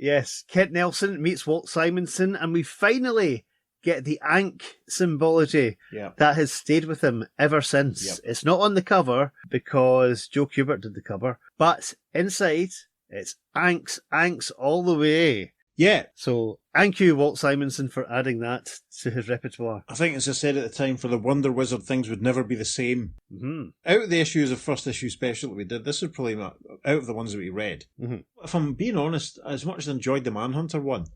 Yes, Kent Nelson meets Walt Simonson, and we finally get the Ankh symbology that has stayed with him ever since. Yep. It's not on the cover because Joe Kubert did the cover, but inside it's Ankhs all the way. Yeah. So thank you, Walt Simonson, for adding that to his repertoire. I think, as I said at the time, for the Wonder Wizard, things would never be the same. Mm-hmm. Out of the issues of First Issue Special that we did, this is probably out of the ones that we read. Mm-hmm. If I'm being honest, as much as I enjoyed the Manhunter one,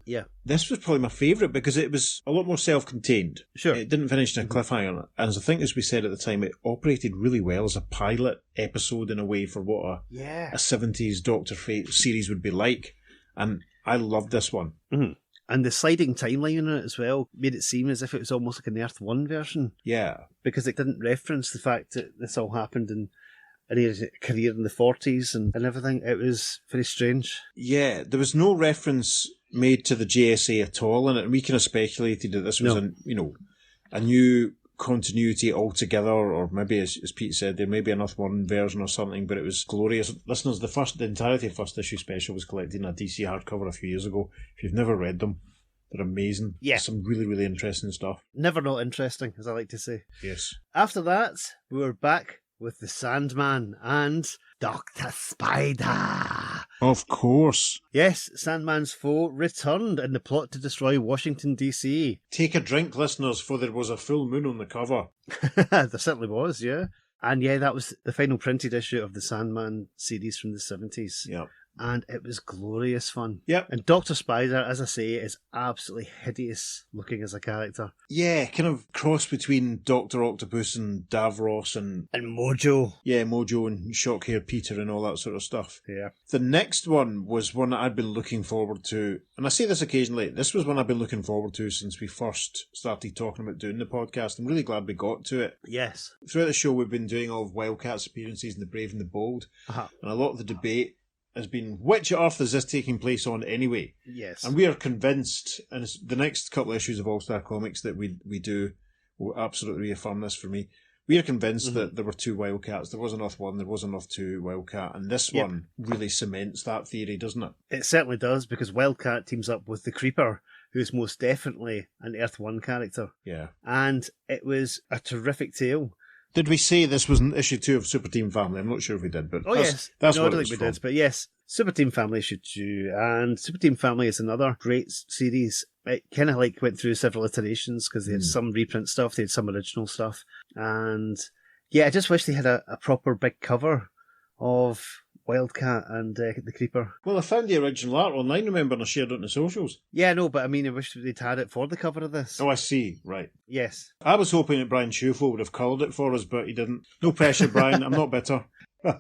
this was probably my favourite because it was a lot more self-contained. Sure. It didn't finish in a cliffhanger. And as I think, as we said at the time, it operated really well as a pilot episode in a way for what a 70s Dr. Fate series would be like. And I loved this one. Mm-hmm. And the sliding timeline in it as well made it seem as if it was almost like an Earth 1 version. Yeah. Because it didn't reference the fact that this all happened and he had a career in the 40s and everything. It was very strange. Yeah, there was no reference made to the JSA at all in it, and we kind of speculated that this was a new continuity altogether, or maybe, as Pete said, there may be an Earth 1 version or something, but it was glorious. Listeners, the entirety of First Issue Special was collected in a DC hardcover a few years ago. If you've never read them, they're amazing. Yeah. Some really, really interesting stuff. Never not interesting, as I like to say. Yes. After that, we were back with the Sandman and Dr. Spider. Of course. Yes, Sandman's foe returned in the plot to destroy Washington, D.C. Take a drink, listeners, for there was a full moon on the cover. There certainly was, yeah. And yeah, that was the final printed issue of the Sandman series from the 70s. Yeah. And it was glorious fun. Yep. And Dr. Spider, as I say, is absolutely hideous looking as a character. Yeah, kind of cross between Dr. Octopus and Davros and Mojo. Yeah, Mojo and Shockhair Peter and all that sort of stuff. Yeah. The next one was one that I'd been looking forward to, and I say this occasionally, this was one I've been looking forward to since we first started talking about doing the podcast. I'm really glad we got to it. Yes. Throughout the show, we've been doing all of Wildcat's appearances in The Brave and the Bold, and a lot of the debate has been, which Earth is this taking place on anyway? Yes. And we are convinced, and the next couple of issues of All-Star Comics that we do will absolutely reaffirm this for me. We are convinced that there were two Wildcats. There was an Earth 1, there was an Earth 2 Wildcat, and this one really cements that theory, doesn't it? It certainly does, because Wildcat teams up with the Creeper, who's most definitely an Earth 1 character. Yeah. And it was a terrific tale. Did we say this was an issue 2 of Super Team Family? I'm not sure if we did, but yes. That's no, what I don't it was think we from. did, but yes, Super Team Family issue 2, and Super Team Family is another great series. It kind of like went through several iterations because they had some reprint stuff, they had some original stuff, and yeah, I just wish they had a proper big cover of Wildcat and the Creeper. Well, I found the original art online, remember, and I shared it on the socials. Yeah, no, but I mean, I wish they'd had it for the cover of this. Oh, I see, right. Yes. I was hoping that Brian Schufel would have coloured it for us, but he didn't. No pressure, Brian, I'm not bitter.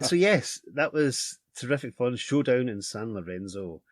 So yes, that was terrific fun. Showdown in San Lorenzo.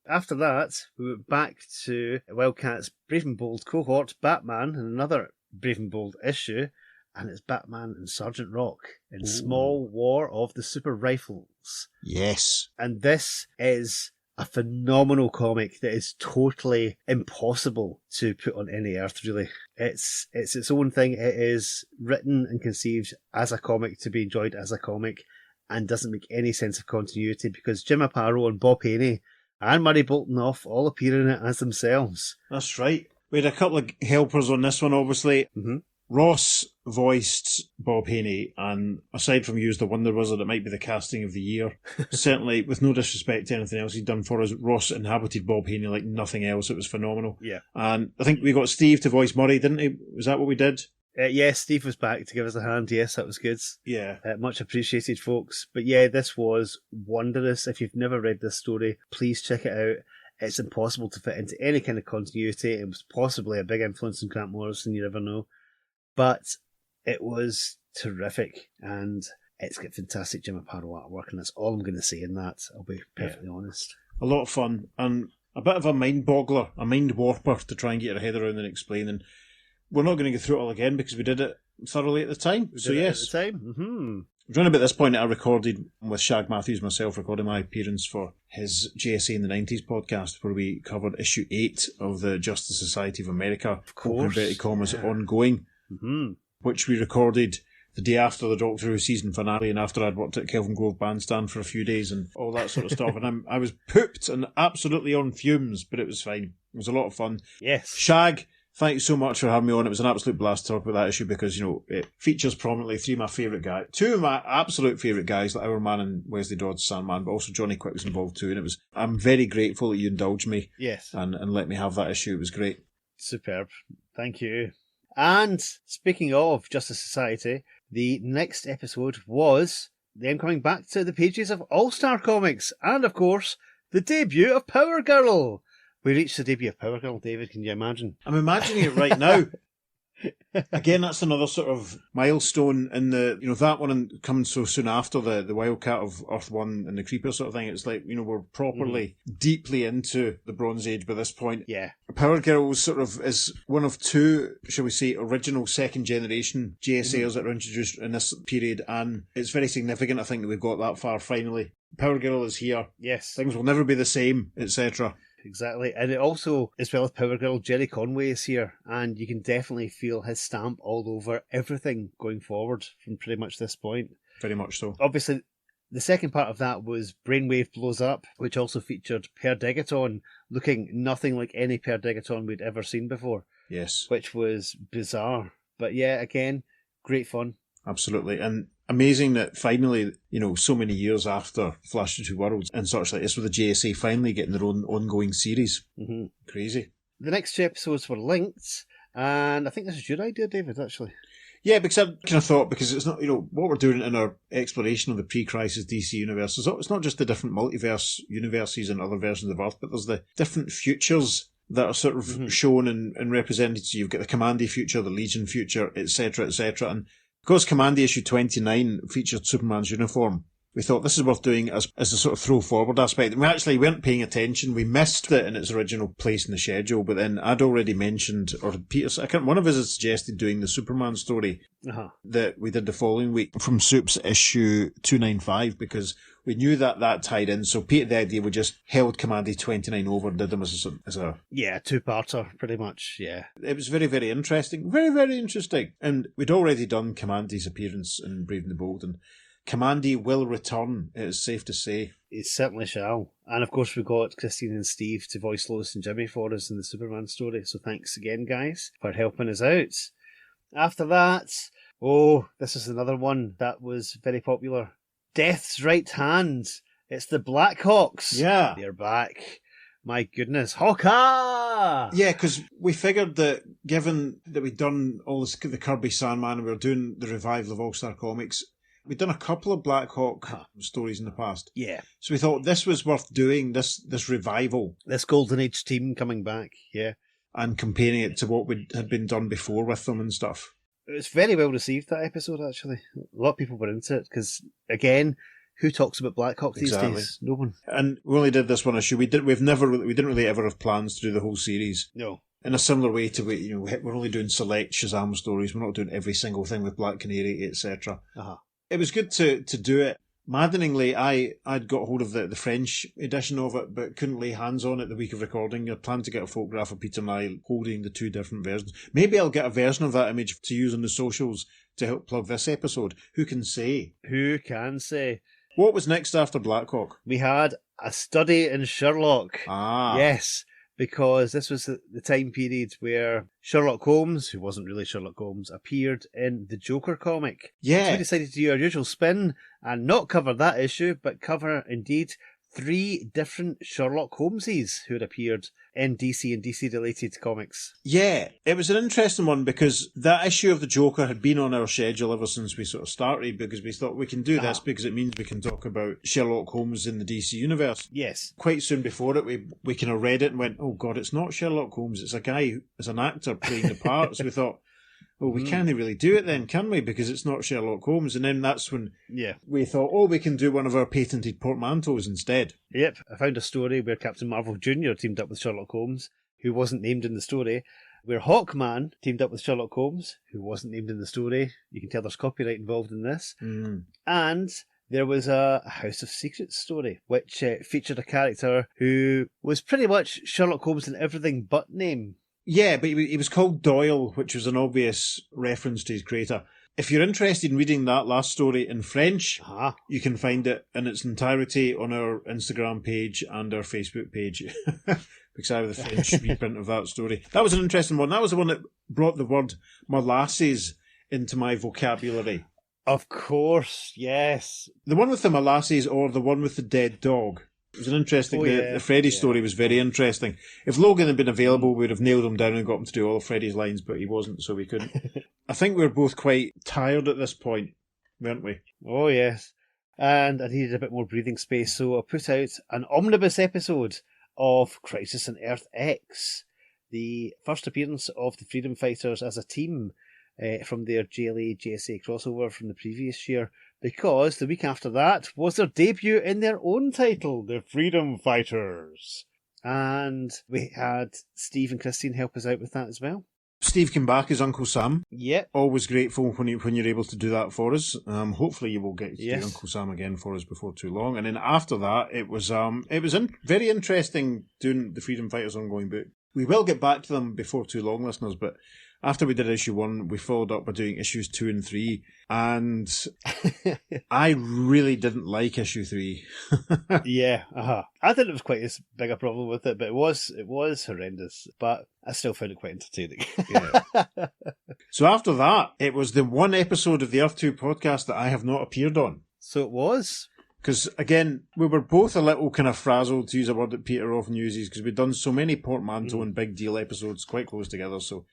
After that, we went back to Wildcat's Brave and Bold cohort, Batman, and another Brave and Bold issue, and it's Batman and Sergeant Rock in Small War of the Super Rifles. Yes. And this is a phenomenal comic that is totally impossible to put on any earth, really. It's its own thing. It is written and conceived as a comic to be enjoyed as a comic and doesn't make any sense of continuity because Jim Aparo and Bob Haney and Murray Boltinoff all appear in it as themselves. That's right. We had a couple of helpers on this one, obviously. Mm-hmm. Ross voiced Bob Haney, and aside from Use the Wonder Wizard, it might be the casting of the year. Certainly, with no disrespect to anything else he'd done for us, Ross inhabited Bob Haney like nothing else. It was phenomenal. Yeah. And I think we got Steve to voice Murray, didn't he? Was that what we did? Yes, Steve was back to give us a hand. Yes, that was good. Yeah. Much appreciated, folks. But yeah, this was wondrous. If you've never read this story, please check it out. It's impossible to fit into any kind of continuity. It was possibly a big influence on Grant Morrison, you never know. But it was terrific, and it's got fantastic Jim Aparo artwork, and that's all I'm going to say in that. I'll be perfectly honest. A lot of fun, and a bit of a mind boggler, a mind warper to try and get your head around and explain. And we're not going to go through it all again because we did it thoroughly at the time. At the time. Mm-hmm. Around about this point, I recorded with Shag Matthews myself, recording my appearance for his JSA in the 90s podcast, where we covered issue 8 of the Justice Society of America, of course, inverted commas, ongoing, which we recorded the day after the Doctor Who season finale and after I'd worked at Kelvin Grove Bandstand for a few days and all that sort of stuff. And I was pooped and absolutely on fumes, but it was fine. It was a lot of fun. Yes. Shag, thank you so much for having me on. It was an absolute blast to talk about that issue because, it features prominently two of my absolute favourite guys, like Our Man and Wesley Dodds Sandman, but also Johnny Quick was involved too. And I'm very grateful that you indulged me. Yes. And let me have that issue. It was great. Superb. Thank you. And speaking of Justice Society, the next episode was them coming back to the pages of All-Star Comics and, of course, the debut of Power Girl. We reached the debut of Power Girl, David, can you imagine? I'm imagining it right now. Again, that's another sort of milestone in the, that one coming so soon after the Wildcat of Earth 1 and the Creeper sort of thing. It's like, we're properly, deeply into the Bronze Age by this point. Yeah. Power Girl sort of is one of two, shall we say, original second generation JSAs that were introduced in this period, and it's very significant, I think, that we've got that far finally. Power Girl is here. Yes. Things will never be the same, etc. Exactly. And it also, as well as Power Girl, Jerry Conway is here, and you can definitely feel his stamp all over everything going forward from pretty much this point. Very much so. Obviously, the second part of that was Brainwave Blows Up, which also featured Per Degaton looking nothing like any Per Degaton we'd ever seen before. Yes. Which was bizarre. But yeah, again, great fun. Absolutely. And amazing that finally, so many years after Flash of the Two Worlds and such like this, with the JSA finally getting their own ongoing series. Mm-hmm. Crazy. The next two episodes were linked, and I think this is your idea, David, actually. Yeah, because I kind of thought, because it's not, what we're doing in our exploration of the pre-crisis DC universe, it's not just the different multiverse universes and other versions of Earth, but there's the different futures that are sort of shown and represented. So you've got the Kamandi future, the Legion future, etc., etc. And because Kamandi issue 29 featured Superman's uniform, we thought this is worth doing as a sort of throw forward aspect. And we actually weren't paying attention. We missed it in its original place in the schedule, but then I'd already mentioned, or Peter, one of us had suggested doing the Superman story that we did the following week from Supes issue 295, because we knew that tied in. So Peter, the idea, we just held Kamandi 29 over and did them as a yeah, two-parter, pretty much, yeah. It was very, very interesting. Very, very interesting. And we'd already done Kamandi's appearance in Brave and the Bold, and Kamandi will return, it is safe to say. He certainly shall. And of course we got Christine and Steve to voice Lois and Jimmy for us in the Superman story, so thanks again, guys, for helping us out. After that, this is another one that was very popular. Death's Right Hand. It's the Blackhawks. Yeah. They're back. My goodness. Hawka! Yeah, because we figured that given that we'd done all this, the Kirby Sandman, and we were doing the revival of All-Star Comics, we'd done a couple of Black Hawk stories in the past. Yeah. So we thought this was worth doing, this revival. This Golden Age team coming back, yeah. And comparing it to what had been done before with them and stuff. It was very well received, that episode, actually. A lot of people were into it, because, again, who talks about Black Hawk these days? No one. And we only did this one issue. We didn't really ever have plans to do the whole series. No. In a similar way to, we're only doing select Shazam stories. We're not doing every single thing with Black Canary, etc. Uh-huh. It was good to do it Maddeningly, I'd got hold of the French edition of it, but couldn't lay hands on it the week of recording. I planned to get a photograph of Peter and I holding the two different versions. Maybe I'll get a version of that image to use on the socials to help plug this episode. Who can say? Who can say? What was next after Blackhawk? We had A Study in Sherlock. Ah. Yes, because this was the time period where Sherlock Holmes, who wasn't really Sherlock Holmes, appeared in the Joker comic. Yeah. So we decided to do our usual spin and not cover that issue, but cover, indeed, 3 different Sherlock Holmeses who had appeared in DC and DC-related comics. Yeah, it was an interesting one because that issue of the Joker had been on our schedule ever since we sort of started, because we thought we can do this because it means we can talk about Sherlock Holmes in the DC universe. Yes. Quite soon before it, we kind of read it and went, oh God, it's not Sherlock Holmes, it's a guy, it's an actor playing the part. So we thought, well, we can't really do it then, can we? Because it's not Sherlock Holmes. And then that's when we thought, oh, we can do one of our patented portmanteaus instead. Yep, I found a story where Captain Marvel Jr. teamed up with Sherlock Holmes, who wasn't named in the story, where Hawkman teamed up with Sherlock Holmes, who wasn't named in the story. You can tell there's copyright involved in this. And there was a House of Secrets story, which featured a character who was pretty much Sherlock Holmes in everything but name. Yeah, but he was called Doyle, which was an obvious reference to his creator. If you're interested in reading that last story in French, you can find it in its entirety on our Instagram page and our Facebook page, because I have the French reprint of that story. That was an interesting one. That was the one that brought the word molasses into my vocabulary. Of course, yes. The one with the molasses or the one with the dead dog. It was an interesting... The Freddy story was very interesting. If Logan had been available, we would have nailed him down and got him to do all of Freddy's lines, but he wasn't, so we couldn't. I think we were both quite tired at this point, weren't we? Oh, yes. And I needed a bit more breathing space, so I put out an omnibus episode of Crisis on Earth X, the first appearance of the Freedom Fighters as a team from their JLA-JSA crossover from the previous year, because the week after that was their debut in their own title, The Freedom Fighters. And we had Steve and Christine help us out with that as well. Steve came back as Uncle Sam. Yep. Always grateful when you're able to do that for us. Hopefully you will get to do Uncle Sam again for us before too long. And then after that, it was very interesting doing the Freedom Fighters ongoing book. We will get back to them before too long, listeners, but after we did issue 1, we followed up by doing issues 2 and 3, and I really didn't like issue 3. Yeah, I thought it was quite as big a problem with it, but it was horrendous, but I still found it quite entertaining. Yeah. So after that, it was the one episode of the Earth 2 podcast that I have not appeared on. So it was. Because, again, we were both a little kind of frazzled, to use a word that Peter often uses, because we'd done so many portmanteau and big deal episodes quite close together, so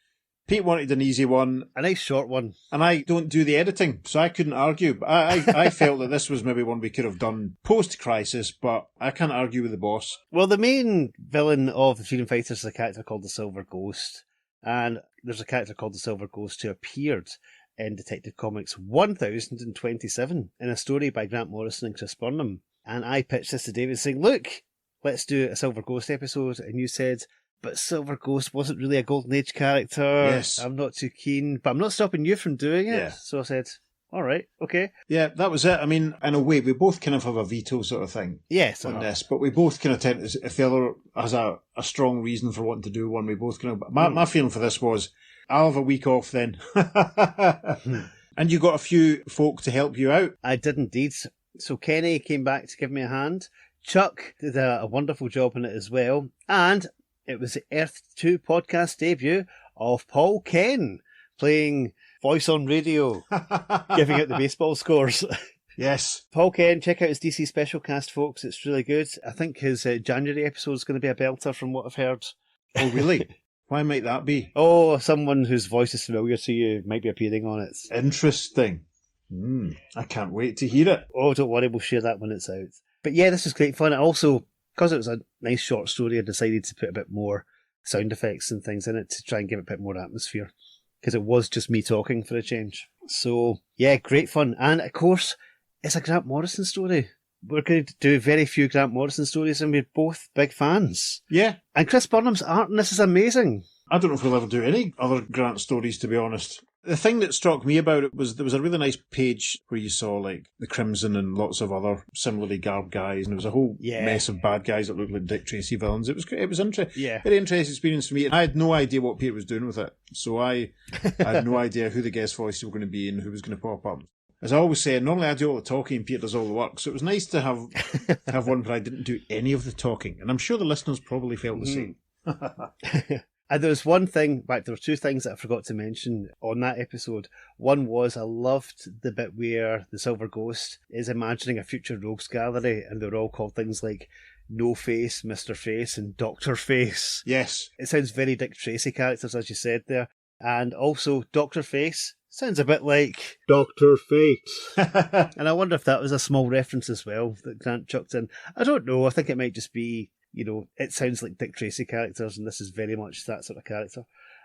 Pete wanted an easy one. A nice short one. And I don't do the editing, so I couldn't argue. But I felt that this was maybe one we could have done post-crisis, but I can't argue with the boss. Well, the main villain of the Freedom Fighters is a character called the Silver Ghost. And there's a character called the Silver Ghost who appeared in Detective Comics 1027 in a story by Grant Morrison and Chris Burnham. And I pitched this to David saying, look, let's do a Silver Ghost episode. And you said, but Silver Ghost wasn't really a Golden Age character. Yes. I'm not too keen, but I'm not stopping you from doing it. Yeah. So I said, all right, okay. Yeah, that was it. I mean, in a way, we both kind of have a veto sort of thing Yes. on this, but we both kind of tend to, if the other has a strong reason for wanting to do one, we both kind of... My feeling for this was, I'll have a week off then. And you got a few folk to help you out. I did indeed. So Kenny came back to give me a hand. Chuck did a wonderful job on it as well. And it was the Earth 2 podcast debut of Paul Ken playing voice on radio, giving out the baseball scores. Yes. Paul Ken, check out his DC special cast, folks. It's really good. I think his January episode is going to be a belter from what I've heard. Oh, really? Why might that be? Oh, someone whose voice is familiar to you might be appearing on it. Interesting. I can't wait to hear it. Oh, don't worry, we'll share that when it's out. But yeah, this was great fun. Also, because it was a nice short story, I decided to put a bit more sound effects and things in it to try and give it a bit more atmosphere. Because it was just me talking for a change. So, yeah, great fun. And, of course, it's a Grant Morrison story. We're going to do very few Grant Morrison stories, and we're both big fans. Yeah. And Chris Burnham's art in this is amazing. I don't know if we'll ever do any other Grant stories, to be honest. The thing that struck me about it was there was a really nice page where you saw like the Crimson and lots of other similarly garbed guys, and there was a whole mess of bad guys that looked like Dick Tracy villains. It was great. It was very interesting experience for me. And I had no idea what Peter was doing with it, so I had no idea who the guest voices were going to be and who was going to pop up. As I always say, normally I do all the talking and Peter does all the work, so it was nice to have one where I didn't do any of the talking, and I'm sure the listeners probably felt the same. And there was one thing, in fact, there were two things that I forgot to mention on that episode. One was I loved the bit where the Silver Ghost is imagining a future rogues gallery, and they're all called things like No Face, Mr. Face, and Dr. Face. Yes. It sounds very Dick Tracy characters, as you said there. And also, Dr. Face sounds a bit like Dr. Fate. And I wonder if that was a small reference as well that Grant chucked in. I don't know. I think it might just be, it sounds like Dick Tracy characters, and this is very much that sort of character.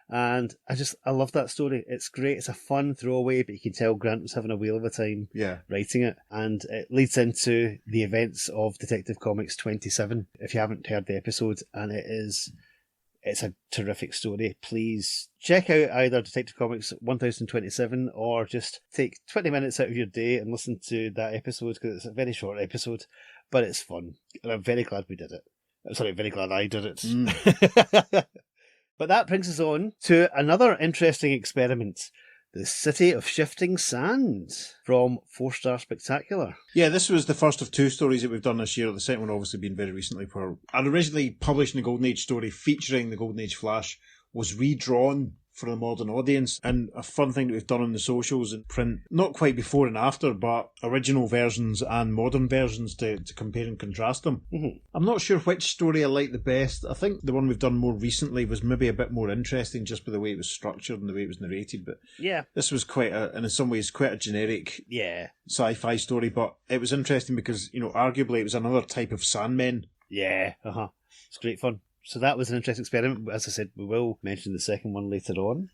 And I love that story. It's great. It's a fun throwaway, but you can tell Grant was having a whale of a time writing it. And it leads into the events of Detective Comics 27, if you haven't heard the episode. And it's a terrific story. Please check out either Detective Comics 1027 or just take 20 minutes out of your day and listen to that episode, because it's a very short episode, but it's fun. And I'm very glad we did it. I'm sorry, very glad I did it. But that brings us on to another interesting experiment. The City of Shifting Sand from 4-Star Spectacular. Yeah, this was the first of two stories that we've done this year. The second one obviously been very recently. I'd originally published the Golden Age story featuring the Golden Age Flash, was redrawn for a modern audience, and a fun thing that we've done on the socials and print, not quite before and after, but original versions and modern versions to compare and contrast them. Mm-hmm. I'm not sure which story I like the best. I think the one we've done more recently was maybe a bit more interesting just by the way it was structured and the way it was narrated, but this was and in some ways quite a generic sci-fi story, but it was interesting because, arguably it was another type of Sandmen. Yeah, it's great fun. So that was an interesting experiment. As I said, we will mention the second one later on.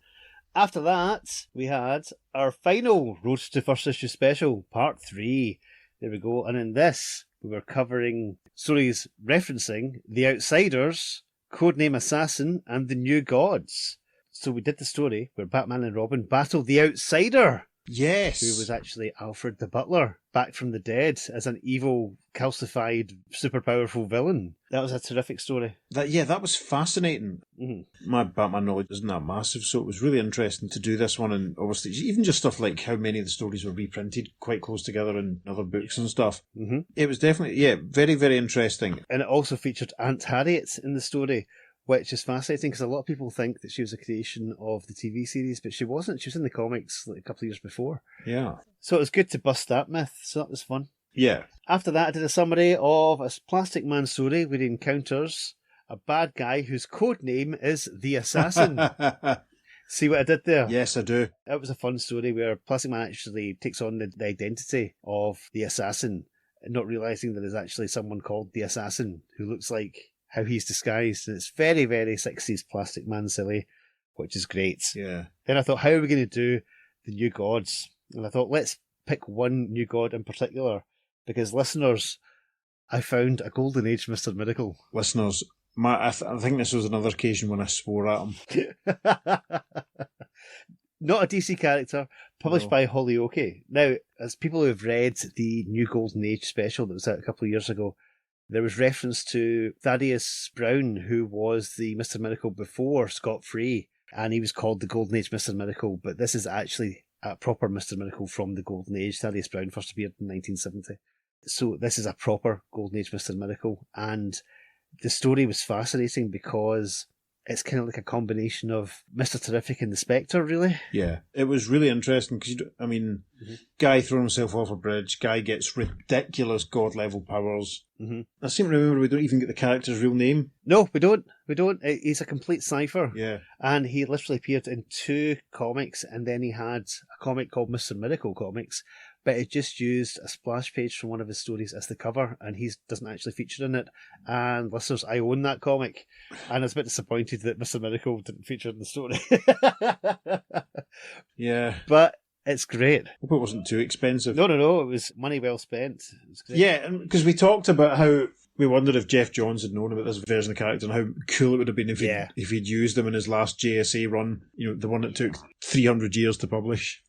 After that, we had our final Road to First Issue special, Part 3. There we go. And in this, we were covering stories referencing The Outsiders, Codename Assassin, and The New Gods. So we did the story where Batman and Robin battled the Outsider. Yes. Who was actually Alfred the Butler, back from the dead as an evil, calcified, super powerful villain. That was a terrific story. That was fascinating. Mm-hmm. My Batman knowledge isn't that massive, so it was really interesting to do this one, and obviously even just stuff like how many of the stories were reprinted quite close together in other books and stuff. Mm-hmm. It was definitely, very, very interesting. And it also featured Aunt Harriet in the story, which is fascinating because a lot of people think that she was a creation of the TV series, but she wasn't. She was in the comics like a couple of years before. Yeah. So it was good to bust that myth, so that was fun. Yeah. After that, I did a summary of a Plastic Man story where he encounters a bad guy whose code name is The Assassin. See what I did there? Yes, I do. It was a fun story where Plastic Man actually takes on the identity of the assassin, not realising that there's actually someone called The Assassin who looks like how he's disguised. And it's very, very 60s Plastic Man silly, which is great. Yeah. Then I thought, how are we going to do the New Gods? And I thought, let's pick one New God in particular, because listeners, I found a Golden Age Mr. Miracle. Listeners, I think this was another occasion when I swore at him. Not a DC character, published by Hollyoake. Now, as people who have read the new Golden Age special that was out a couple of years ago, there was reference to Thaddeus Brown, who was the Mr. Miracle before Scott Free, and he was called the Golden Age Mr. Miracle, but this is actually a proper Mr. Miracle from the Golden Age. Thaddeus Brown first appeared in 1970. So this is a proper Golden Age Mr. Miracle, and the story was fascinating because it's kind of like a combination of Mr. Terrific and the Spectre, really. Yeah, it was really interesting because, Guy throwing himself off a bridge, Guy gets ridiculous god-level powers. Mm-hmm. I seem to remember we don't even get the character's real name. No, we don't. He's a complete cipher. Yeah. And he literally appeared in 2 comics, and then he had a comic called Mr. Miracle Comics, but it just used a splash page from one of his stories as the cover, and he doesn't actually feature in it. And listeners, I own that comic, and I was a bit disappointed that Mr. Miracle didn't feature in the story. Yeah. But it's great. Hope it wasn't too expensive. No, it was money well spent. It was great. Yeah, because we talked about how We wonder if Jeff Johns had known about this version of the character and how cool it would have been if Yeah. he'd used them in his last JSA run, the one that took 300 years to publish.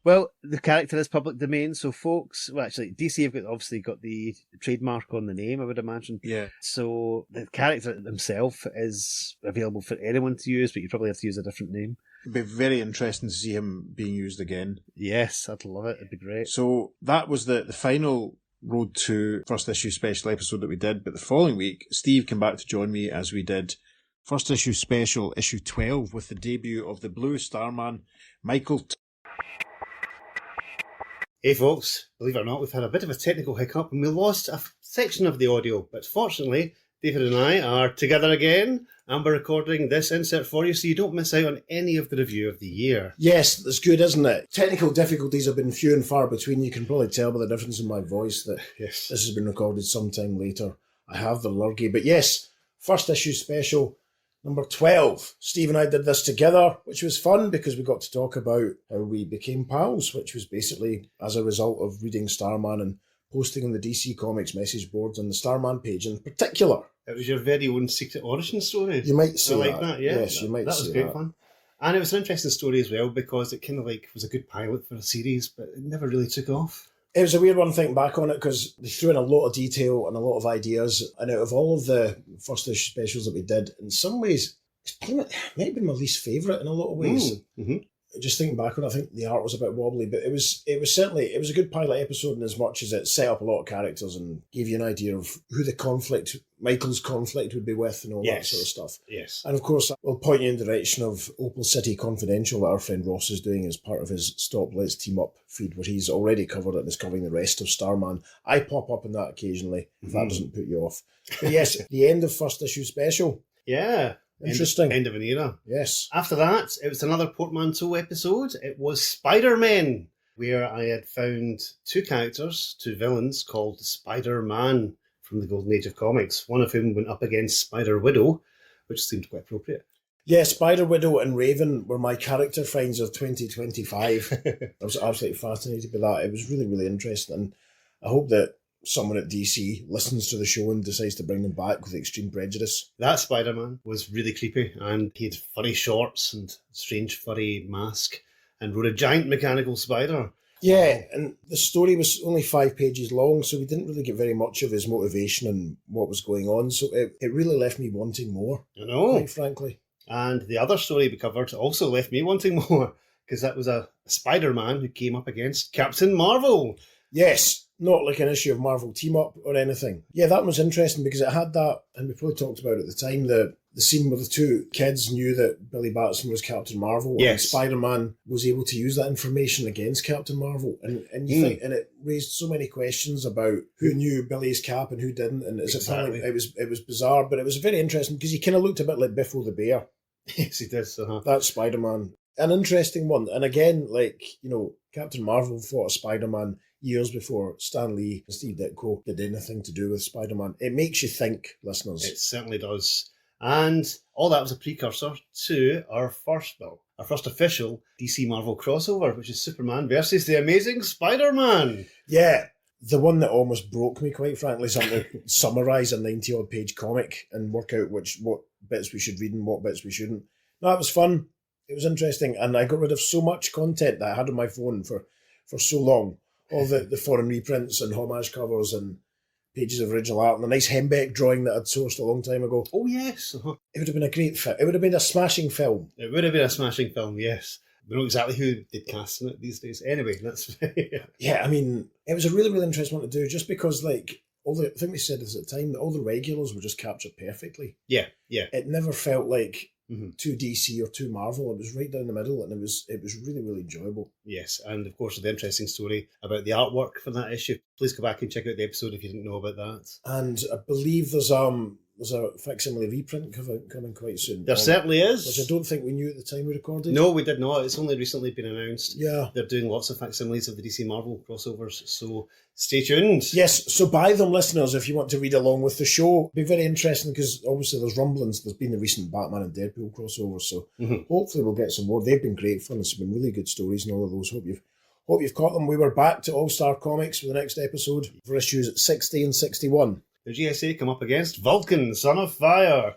Well, the character is public domain, so folks, well, actually, DC have obviously got the trademark on the name, I would imagine. Yeah. So the character himself is available for anyone to use, but you probably have to use a different name. It'd be very interesting to see him being used again. Yes, I'd love it. It'd be great. So that was the final Road to first issue special episode that we did, but the following week, Steve came back to join me as we did first issue special, issue 12, with the debut of the Blue Starman, Michael. Hey folks, believe it or not, we've had a bit of a technical hiccup and we lost a section of the audio, but fortunately, David and I are together again and we're recording this insert for you so you don't miss out on any of the review of the year. Yes, that's good, isn't it? Technical difficulties have been few and far between. You can probably tell by the difference in my voice that Yes. this has been recorded sometime later. I have the lurgy. But yes, first issue special, number 12. Steve and I did this together, which was fun because we got to talk about how we became pals, which was basically as a result of reading Starman and posting on the DC Comics message boards on the Starman page in particular. It was your very own secret origin story. You might say I like that, yeah. Yes, you might that say was great that. fun. And it was an interesting story as well because it kind of like was a good pilot for a series, but it never really took off. It was a weird one thinking back on it because they threw in a lot of detail and a lot of ideas. And out of all of the first issue specials that we did, in some ways, it might have been my least favourite in a lot of ways. Mm-hmm. Just thinking back on it, I think the art was a bit wobbly, but it was certainly a good pilot episode in as much as it set up a lot of characters and gave you an idea of who Michael's conflict would be with and all that sort of stuff. Yes. And of course, we'll point you in the direction of Opal City Confidential that our friend Ross is doing as part of his Stop Let's Team Up feed, where he's already covered it and is covering the rest of Starman. I pop up in that occasionally, if that doesn't put you off. But yes, the end of first issue special. Yeah. Interesting. End of an era. Yes. After that, it was another portmanteau episode. It was Spider-Man, where I had found two villains called Spider-Man from the Golden Age of Comics, one of whom went up against Spider-Widow, which seemed quite appropriate. Yeah, Spider-Widow and Raven were my character finds of 2025. I was absolutely fascinated by that. It was really, really interesting. And I hope that someone at DC listens to the show and decides to bring them back with Extreme Prejudice. That Spider-Man was really creepy, and he had furry shorts and strange furry mask and rode a giant mechanical spider. Yeah, and the story was only 5 pages long, so we didn't really get very much of his motivation and what was going on. So it really left me wanting more, I know. quite frankly. And the other story we covered also left me wanting more, because that was a Spider-Man who came up against Captain Marvel. Yes, not like an issue of Marvel Team Up or anything. Yeah, that was interesting because it had that, and we probably talked about it at the time, the scene where the two kids knew that Billy Batson was Captain Marvel, Yes. and Spider-Man was able to use that information against Captain Marvel. And you think, and it raised so many questions about who knew Billy's cap and who didn't, and Exactly. it was bizarre, but it was very interesting because he kind of looked a bit like Biffo the Bear. Yes, he did. That's Spider-Man. An interesting one. And again, Captain Marvel fought a Spider-Man years before Stan Lee and Steve Ditko did anything to do with Spider-Man. It makes you think, listeners. It certainly does. And all that was a precursor to our first official DC Marvel crossover, which is Superman versus the Amazing Spider-Man. Yeah, the one that almost broke me, quite frankly, something to summarise a 90-odd page comic and work out what bits we should read and what bits we shouldn't. No, it was fun. It was interesting. And I got rid of so much content that I had on my phone for so long. All the foreign reprints and homage covers and pages of original art and a nice Hembeck drawing that I'd sourced a long time ago. Oh, yes. It would have been a great film. It would have been a smashing film. It would have been a smashing film, yes. We know exactly who they'd cast in it these days. Anyway, that's... Yeah, I mean, it was a really, really interesting one to do just because, I think we said this at the time, that all the regulars were just captured perfectly. Yeah. It never felt like Mhm. too DC or too Marvel. It was right down the middle, and it was really, really enjoyable. Yes, and of course, the interesting story about the artwork for that issue. Please go back and check out the episode if you didn't know about that. And I believe there's a facsimile reprint coming quite soon. There certainly is. Which I don't think we knew at the time we recorded. No, we did not. It's only recently been announced. Yeah. They're doing lots of facsimiles of the DC Marvel crossovers, so stay tuned. Yes, so buy them, listeners, if you want to read along with the show. It'll be very interesting because obviously there's rumblings. There's been the recent Batman and Deadpool crossovers, so hopefully we'll get some more. They've been great fun. It's been really good stories and all of those. Hope you've caught them. We were back to All-Star Comics for the next episode for issues 60 and 61. The GSA come up against Vulcan, Son of Fire.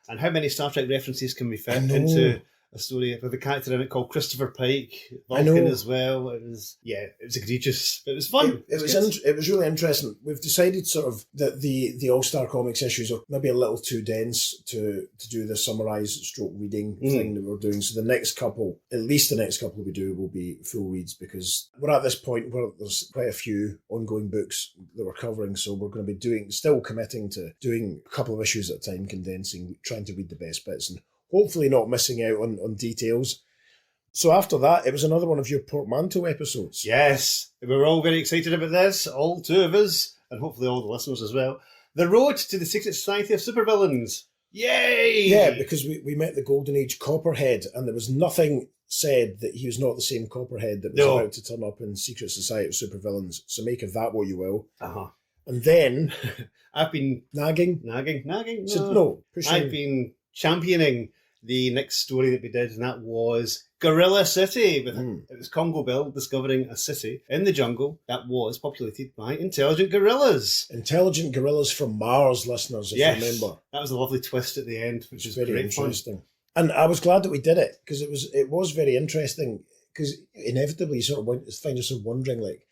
And how many Star Trek references can we fit into a story with a character in it called Christopher Pike, Vulcan as well? It was egregious. It was fun. It was really interesting. We've decided sort of that the All-Star Comics issues are maybe a little too dense to do the summarise stroke reading thing that we're doing. So the next couple, at least the next couple we do, will be full reads, because we're at this point where there's quite a few ongoing books that we're covering. So we're going to be still committing to doing a couple of issues at a time, condensing, trying to read the best bits and hopefully not missing out on details. So after that, it was another one of your portmanteau episodes. Yes, we were all very excited about this, all two of us, and hopefully all the listeners as well. The Road to the Secret Society of Supervillains. Yay! Yeah, because we met the Golden Age Copperhead, and there was nothing said that he was not the same Copperhead that was about to turn up in Secret Society of Supervillains. So make of that what you will. Uh-huh. And then... I've been... Nagging? No. Pushing. I've been championing the next story that we did, and that was Gorilla City. It was Congo Bill discovering a city in the jungle that was populated by intelligent gorillas. Intelligent gorillas from Mars, listeners, if you remember. That was a lovely twist at the end, which was very great interesting. Fun. And I was glad that we did it, because it was very interesting, because inevitably you sort of find yourself wondering, like,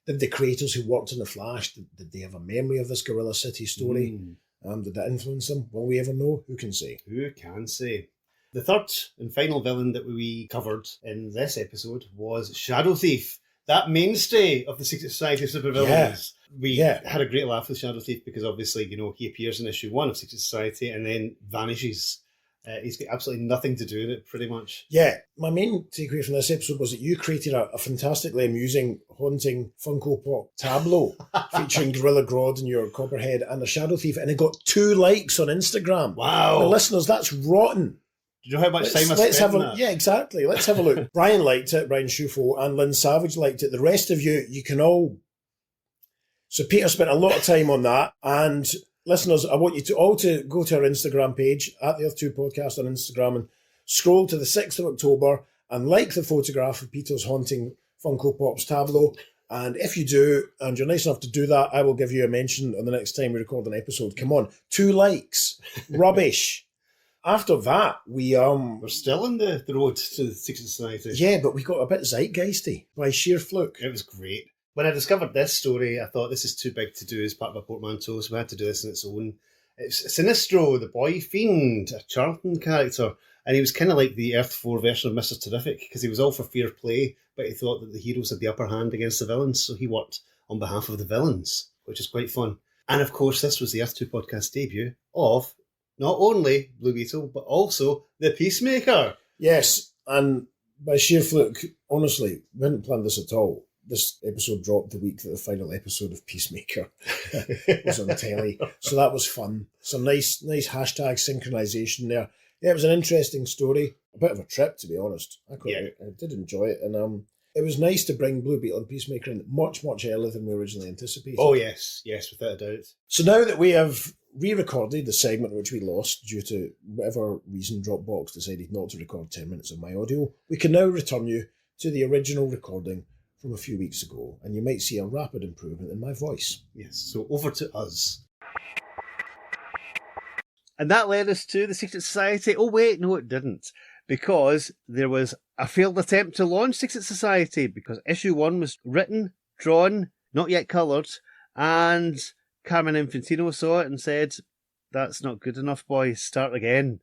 did the creators who worked on The Flash, did they have a memory of this Gorilla City story? Did that influence them? Will we ever know? Who can say? Who can say? The third and final villain that we covered in this episode was Shadow Thief, that mainstay of the Secret Society of Supervillains. We had a great laugh with Shadow Thief because obviously, he appears in issue 1 of Secret Society and then vanishes. He's got absolutely nothing to do with it, pretty much. Yeah, my main takeaway from this episode was that you created a fantastically amusing, haunting Funko Pop tableau featuring Gorilla Grodd and your Copperhead and a Shadow Thief, and it got 2 likes on Instagram. Wow. Now, listeners, that's rotten. Do you know how much time I spent on that? Yeah, exactly. Let's have a look. Brian liked it, Brian Schufo, and Lynn Savage liked it. The rest of you can all... So Peter spent a lot of time on that, and... Listeners, I want you to all to go to our Instagram page, at the Earth 2 Podcast on Instagram, and scroll to the 6th of October and like the photograph of Peter's haunting Funko Pop's tableau. And if you do, and you're nice enough to do that, I will give you a mention on the next time we record an episode. Come on, 2 likes. Rubbish. After that, we're still on the road to the Secret Society. Yeah, but we got a bit zeitgeisty by sheer fluke. It was great. When I discovered this story, I thought this is too big to do as part of a portmanteau, so we had to do this on its own. It's Sinestro, the boy fiend, a Charlton character, and he was kind of like the Earth 4 version of Mr. Terrific, because he was all for fair play, but he thought that the heroes had the upper hand against the villains, so he worked on behalf of the villains, which is quite fun. And of course, this was the Earth 2 podcast debut of not only Blue Beetle, but also the Peacemaker. Yes, and by sheer fluke, honestly, we hadn't planned this at all. This episode dropped the week that the final episode of Peacemaker was on telly. So that was fun. Some nice hashtag synchronization there. Yeah, it was an interesting story. A bit of a trip, to be honest. I did enjoy it. And it was nice to bring Blue Beetle and Peacemaker in much, much earlier than we originally anticipated. Oh, yes, without a doubt. So now that we have re-recorded the segment which we lost due to whatever reason Dropbox decided not to record 10 minutes of my audio, we can now return you to the original recording from a few weeks ago, and you might see a rapid improvement in my voice. Yes, so over to us. And that led us to the Secret Society. Oh wait, no it didn't, because there was a failed attempt to launch Secret Society, because issue 1 was written, drawn, not yet coloured, and Carmen Infantino saw it and said, that's not good enough, boys, start again.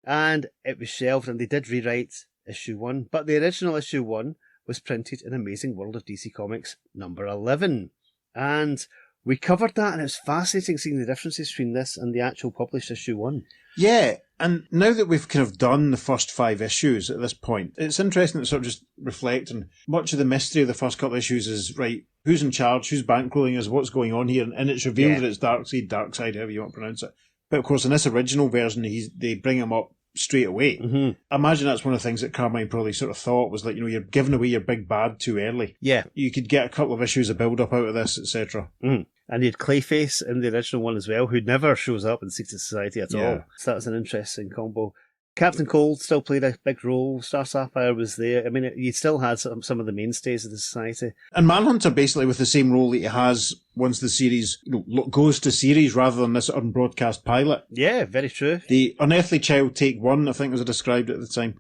And it was shelved, and they did rewrite issue 1, but the original issue 1 was printed in Amazing World of DC Comics number 11. And we covered that, and it was fascinating seeing the differences between this and the actual published issue 1. Yeah, and now that we've kind of done the first 5 issues at this point, it's interesting to sort of just reflect on much of the mystery of the first couple of issues is, right, who's in charge, who's bankrolling us, what's going on here, and it's revealed that it's Darkseid, however you want to pronounce it. But of course, in this original version, they bring him up straight away. Mm-hmm. I imagine that's one of the things that Carmine probably sort of thought was like, you're giving away your big bad too early. Yeah. You could get a couple of issues of build-up out of this, etc. Mm. And you had Clayface in the original one as well, who never shows up in Secret Society at all. So that was an interesting combo. Captain Cold still played a big role. Star Sapphire was there. I mean, you still had some of the mainstays of the society. And Manhunter basically with the same role that he has once the series goes to series rather than this unbroadcast pilot. Yeah, very true. The Unearthly Child Take One, I think was described at the time.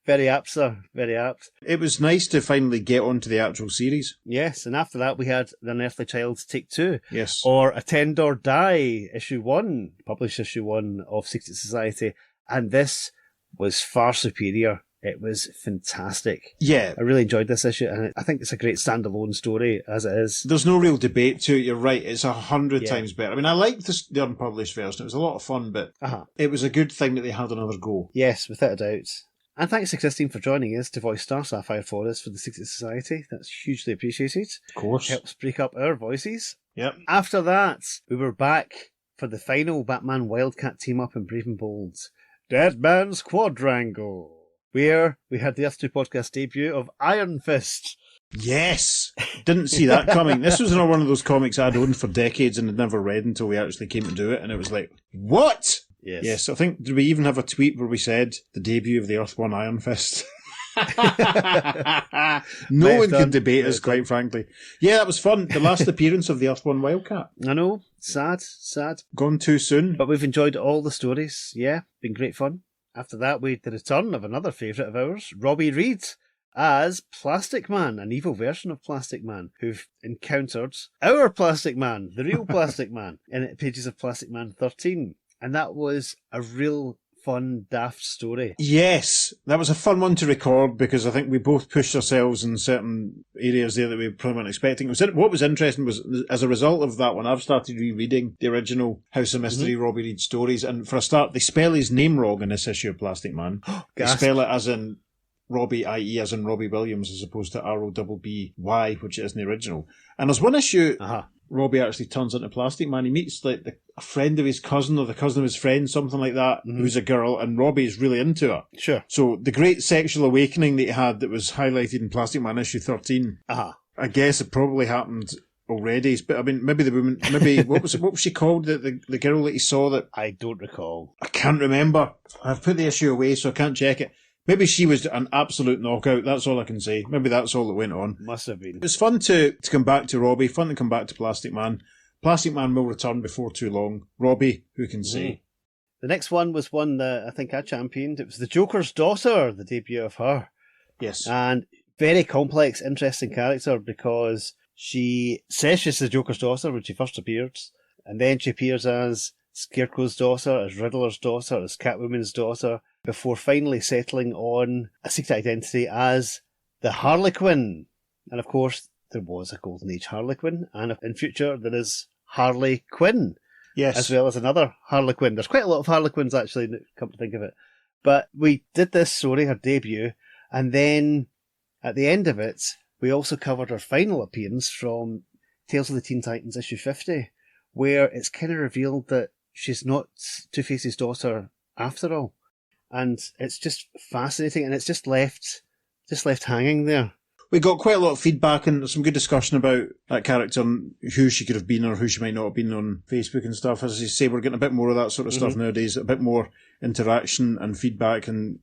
Very apt, sir. Very apt. It was nice to finally get onto the actual series. Yes, and after that we had The Unearthly Child Take Two. Yes. Or Attend or Die, issue 1, published issue 1 of Secret Society. And this was far superior. It was fantastic. Yeah. I really enjoyed this issue, and I think it's a great standalone story as it is. There's no real debate to it, you're right. It's 100 Yeah. times better. I mean, I liked the unpublished version. It was a lot of fun, but it was a good thing that they had another go. Yes, without a doubt. And thanks to Christine for joining us to voice Star Sapphire for us for the Secret Society. That's hugely appreciated. Of course. Helps break up our voices. Yep. After that, we were back for the final Batman Wildcat team-up in Brave and Bold, Dead Man's Quadrangle, where we had the Earth 2 podcast debut of Iron Fist. Yes! Didn't see that coming. This was another one of those comics I'd owned for decades and had never read until we actually came to do it, and it was like, what? Yes, I think, did we even have a tweet where we said the debut of the Earth 1 Iron Fist? No one could debate us, quite frankly. Yeah, that was fun. The last appearance of the Earth 1 Wildcat. I know, sad. Gone too soon. But we've enjoyed all the stories. Yeah, been great fun. After that, we had the return of another favourite of ours, Robbie Reed, as Plastic Man, an evil version of Plastic Man, who've encountered our Plastic Man, the real Plastic Man, in pages of Plastic Man 13. And that was a real fun, daft story. Yes, that was a fun one to record because I think we both pushed ourselves in certain areas there that we probably weren't expecting. What was interesting was, as a result of that one, I've started rereading the original House of Mystery Robbie Reed stories, and for a start, they spell his name wrong in this issue of Plastic Man. They spell it as in Robbie, i.e. as in Robbie Williams, as opposed to R-O-B-B-Y, which is in the original. And there's one issue... Robbie actually turns into Plastic Man. He meets like a friend of his cousin or the cousin of his friend, something like that, who's a girl, and Robbie's really into her. Sure. So the great sexual awakening that he had that was highlighted in Plastic Man issue 13, I guess it probably happened already. But I mean, maybe the woman, what was she called? The girl that he saw that... I don't recall. I can't remember. I've put the issue away, so I can't check it. Maybe she was an absolute knockout, that's all I can say. Maybe that's all that went on. Must have been. It was fun to come back to Robbie, fun to come back to Plastic Man. Plastic Man will return before too long. Robbie, who can say? The next one was one that I think I championed. It was The Joker's Daughter, the debut of her. Yes. And very complex, interesting character because she says she's the Joker's daughter when she first appears, and then she appears as Scarecrow's daughter, as Riddler's daughter, as Catwoman's daughter, before finally settling on a secret identity as the Harley Quinn. And of course, there was a Golden Age Harley Quinn, and in future there is Harley Quinn. Yes. As well as another Harley Quinn. There's quite a lot of Harley Quinns actually, come to think of it. But we did this story, her debut, and then at the end of it, we also covered her final appearance from Tales of the Teen Titans issue 50, where it's kind of revealed that she's not Two-Face's daughter after all. And it's just fascinating, and it's just left hanging there. We got quite a lot of feedback and some good discussion about that character and who she could have been or who she might not have been on Facebook and stuff. As you say, we're getting a bit more of that sort of stuff nowadays, a bit more interaction and feedback and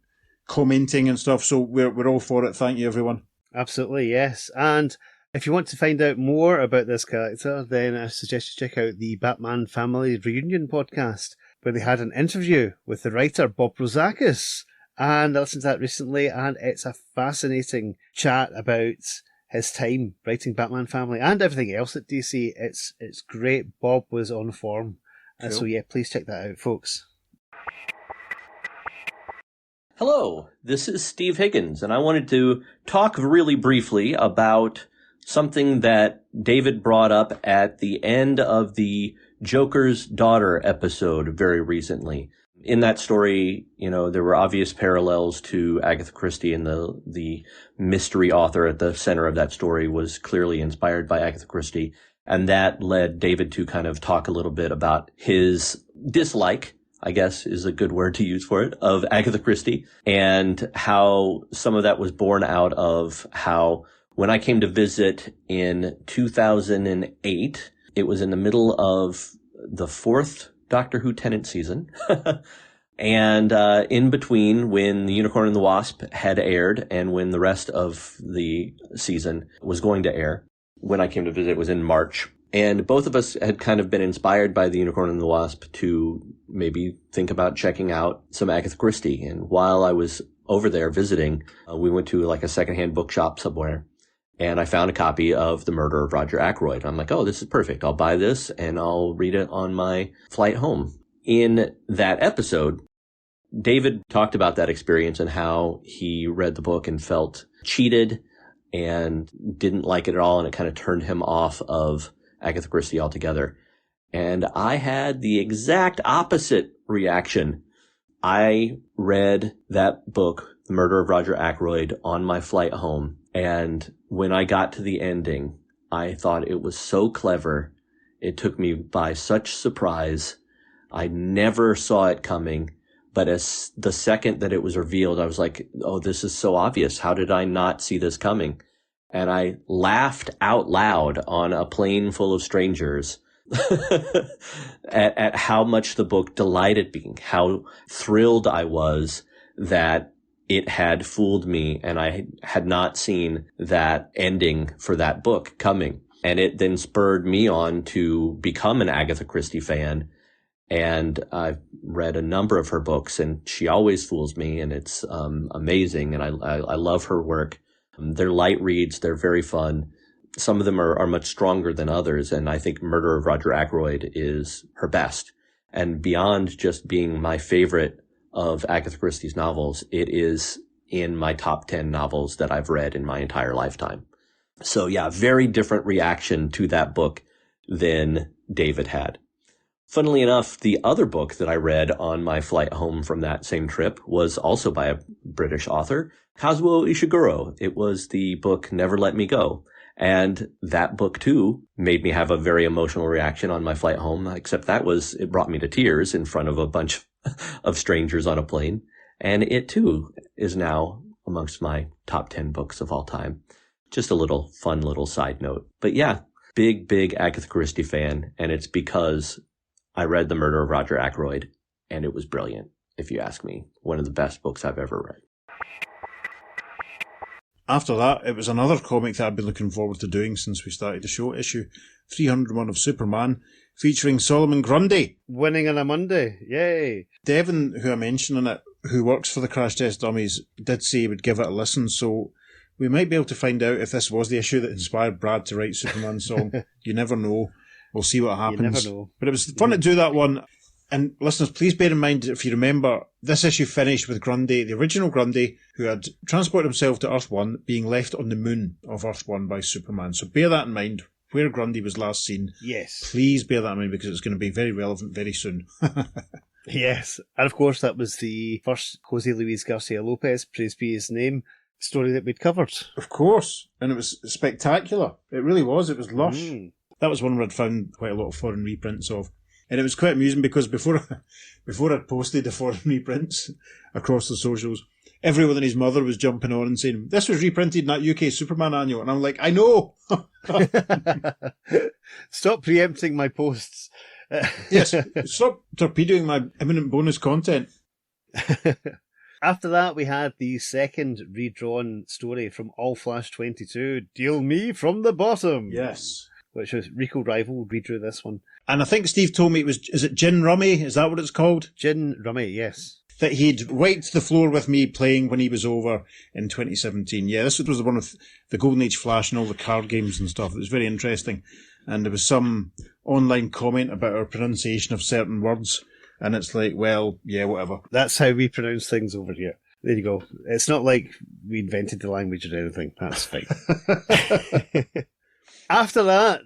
commenting and stuff. So we're all for it. Thank you, everyone. Absolutely, yes. And if you want to find out more about this character, then I suggest you check out the Batman Family Reunion podcast, where they had an interview with the writer Bob Rozakis. And I listened to that recently, and it's a fascinating chat about his time writing Batman Family and everything else at DC. It's great. Bob was on form. Cool. So yeah, please check that out, folks. Hello, this is Steve Higgins, and I wanted to talk really briefly about something that David brought up at the end of the Joker's Daughter episode very recently. In that story, there were obvious parallels to Agatha Christie, and the mystery author at the center of that story was clearly inspired by Agatha Christie. And that led David to kind of talk a little bit about his dislike, I guess is a good word to use for it, of Agatha Christie, and how some of that was born out of how when I came to visit in 2008, it was in the middle of the 4th Doctor Who Tennant season. And in between, when The Unicorn and the Wasp had aired and when the rest of the season was going to air, when I came to visit, it was in March. And both of us had kind of been inspired by The Unicorn and the Wasp to maybe think about checking out some Agatha Christie. And while I was over there visiting, we went to like a secondhand bookshop somewhere. And I found a copy of The Murder of Roger Ackroyd. I'm like, oh, this is perfect. I'll buy this and I'll read it on my flight home. In that episode, David talked about that experience and how he read the book and felt cheated and didn't like it at all. And it kind of turned him off of Agatha Christie altogether. And I had the exact opposite reaction. I read that book, The Murder of Roger Ackroyd, on my flight home. And when I got to the ending, I thought it was so clever. It took me by such surprise. I never saw it coming. But as the second that it was revealed, I was like, oh, this is so obvious. How did I not see this coming? And I laughed out loud on a plane full of strangers at how much the book delighted me, how thrilled I was that it had fooled me and I had not seen that ending for that book coming. And it then spurred me on to become an Agatha Christie fan. And I've read a number of her books and she always fools me and it's amazing. And I love her work. They're light reads. They're very fun. Some of them are much stronger than others. And I think Murder of Roger Ackroyd is her best. And beyond just being my favorite of Agatha Christie's novels, it is in my top 10 novels that I've read in my entire lifetime. So yeah, very different reaction to that book than David had. Funnily enough, the other book that I read on my flight home from that same trip was also by a British author, Kazuo Ishiguro. It was the book Never Let Me Go. And that book, too, made me have a very emotional reaction on my flight home, except it brought me to tears in front of a bunch of strangers on a plane. And it, too, is now amongst my top 10 books of all time. Just a little fun little side note. But yeah, big Agatha Christie fan. And it's because I read The Murder of Roger Ackroyd, and it was brilliant, if you ask me. One of the best books I've ever read. After that, it was another comic that I've been looking forward to doing since we started the show, issue 301 of Superman, featuring Solomon Grundy. Winning on a Monday. Yay. Devin, who I mentioned in it, who works for the Crash Test Dummies, did say he would give it a listen, so we might be able to find out if this was the issue that inspired Brad to write Superman's song. You never know. We'll see what happens. You never know. But it was fun to do that one. And listeners, please bear in mind, if you remember, this issue finished with Grundy, the original Grundy, who had transported himself to Earth 1, being left on the moon of Earth 1 by Superman. So bear that in mind, where Grundy was last seen. Yes. Please bear that in mind, because it's going to be very relevant very soon. Yes. And of course, that was the first Jose Luis Garcia Lopez, praise be his name, story that we'd covered. Of course. And it was spectacular. It really was. It was lush. That was one where I'd found quite a lot of foreign reprints of. And it was quite amusing because before I'd posted the foreign reprints across the socials, everyone and his mother was jumping on and saying, this was reprinted in that UK Superman annual. And I'm like, I know! Stop preempting my posts. Yes, stop torpedoing my imminent bonus content. After that, we had the second redrawn story from All Flash 22, Deal Me From the Bottom. Yes. Which was Rico Rival redrew this one. And I think Steve told me is it Gin Rummy? Is that what it's called? Gin Rummy, yes. That he'd wiped the floor with me playing when he was over in 2017. Yeah, this was the one with the Golden Age Flash and all the card games and stuff. It was very interesting. And there was some online comment about our pronunciation of certain words. And it's like, well, yeah, whatever. That's how we pronounce things over here. There you go. It's not like we invented the language or anything. That's fine. After that,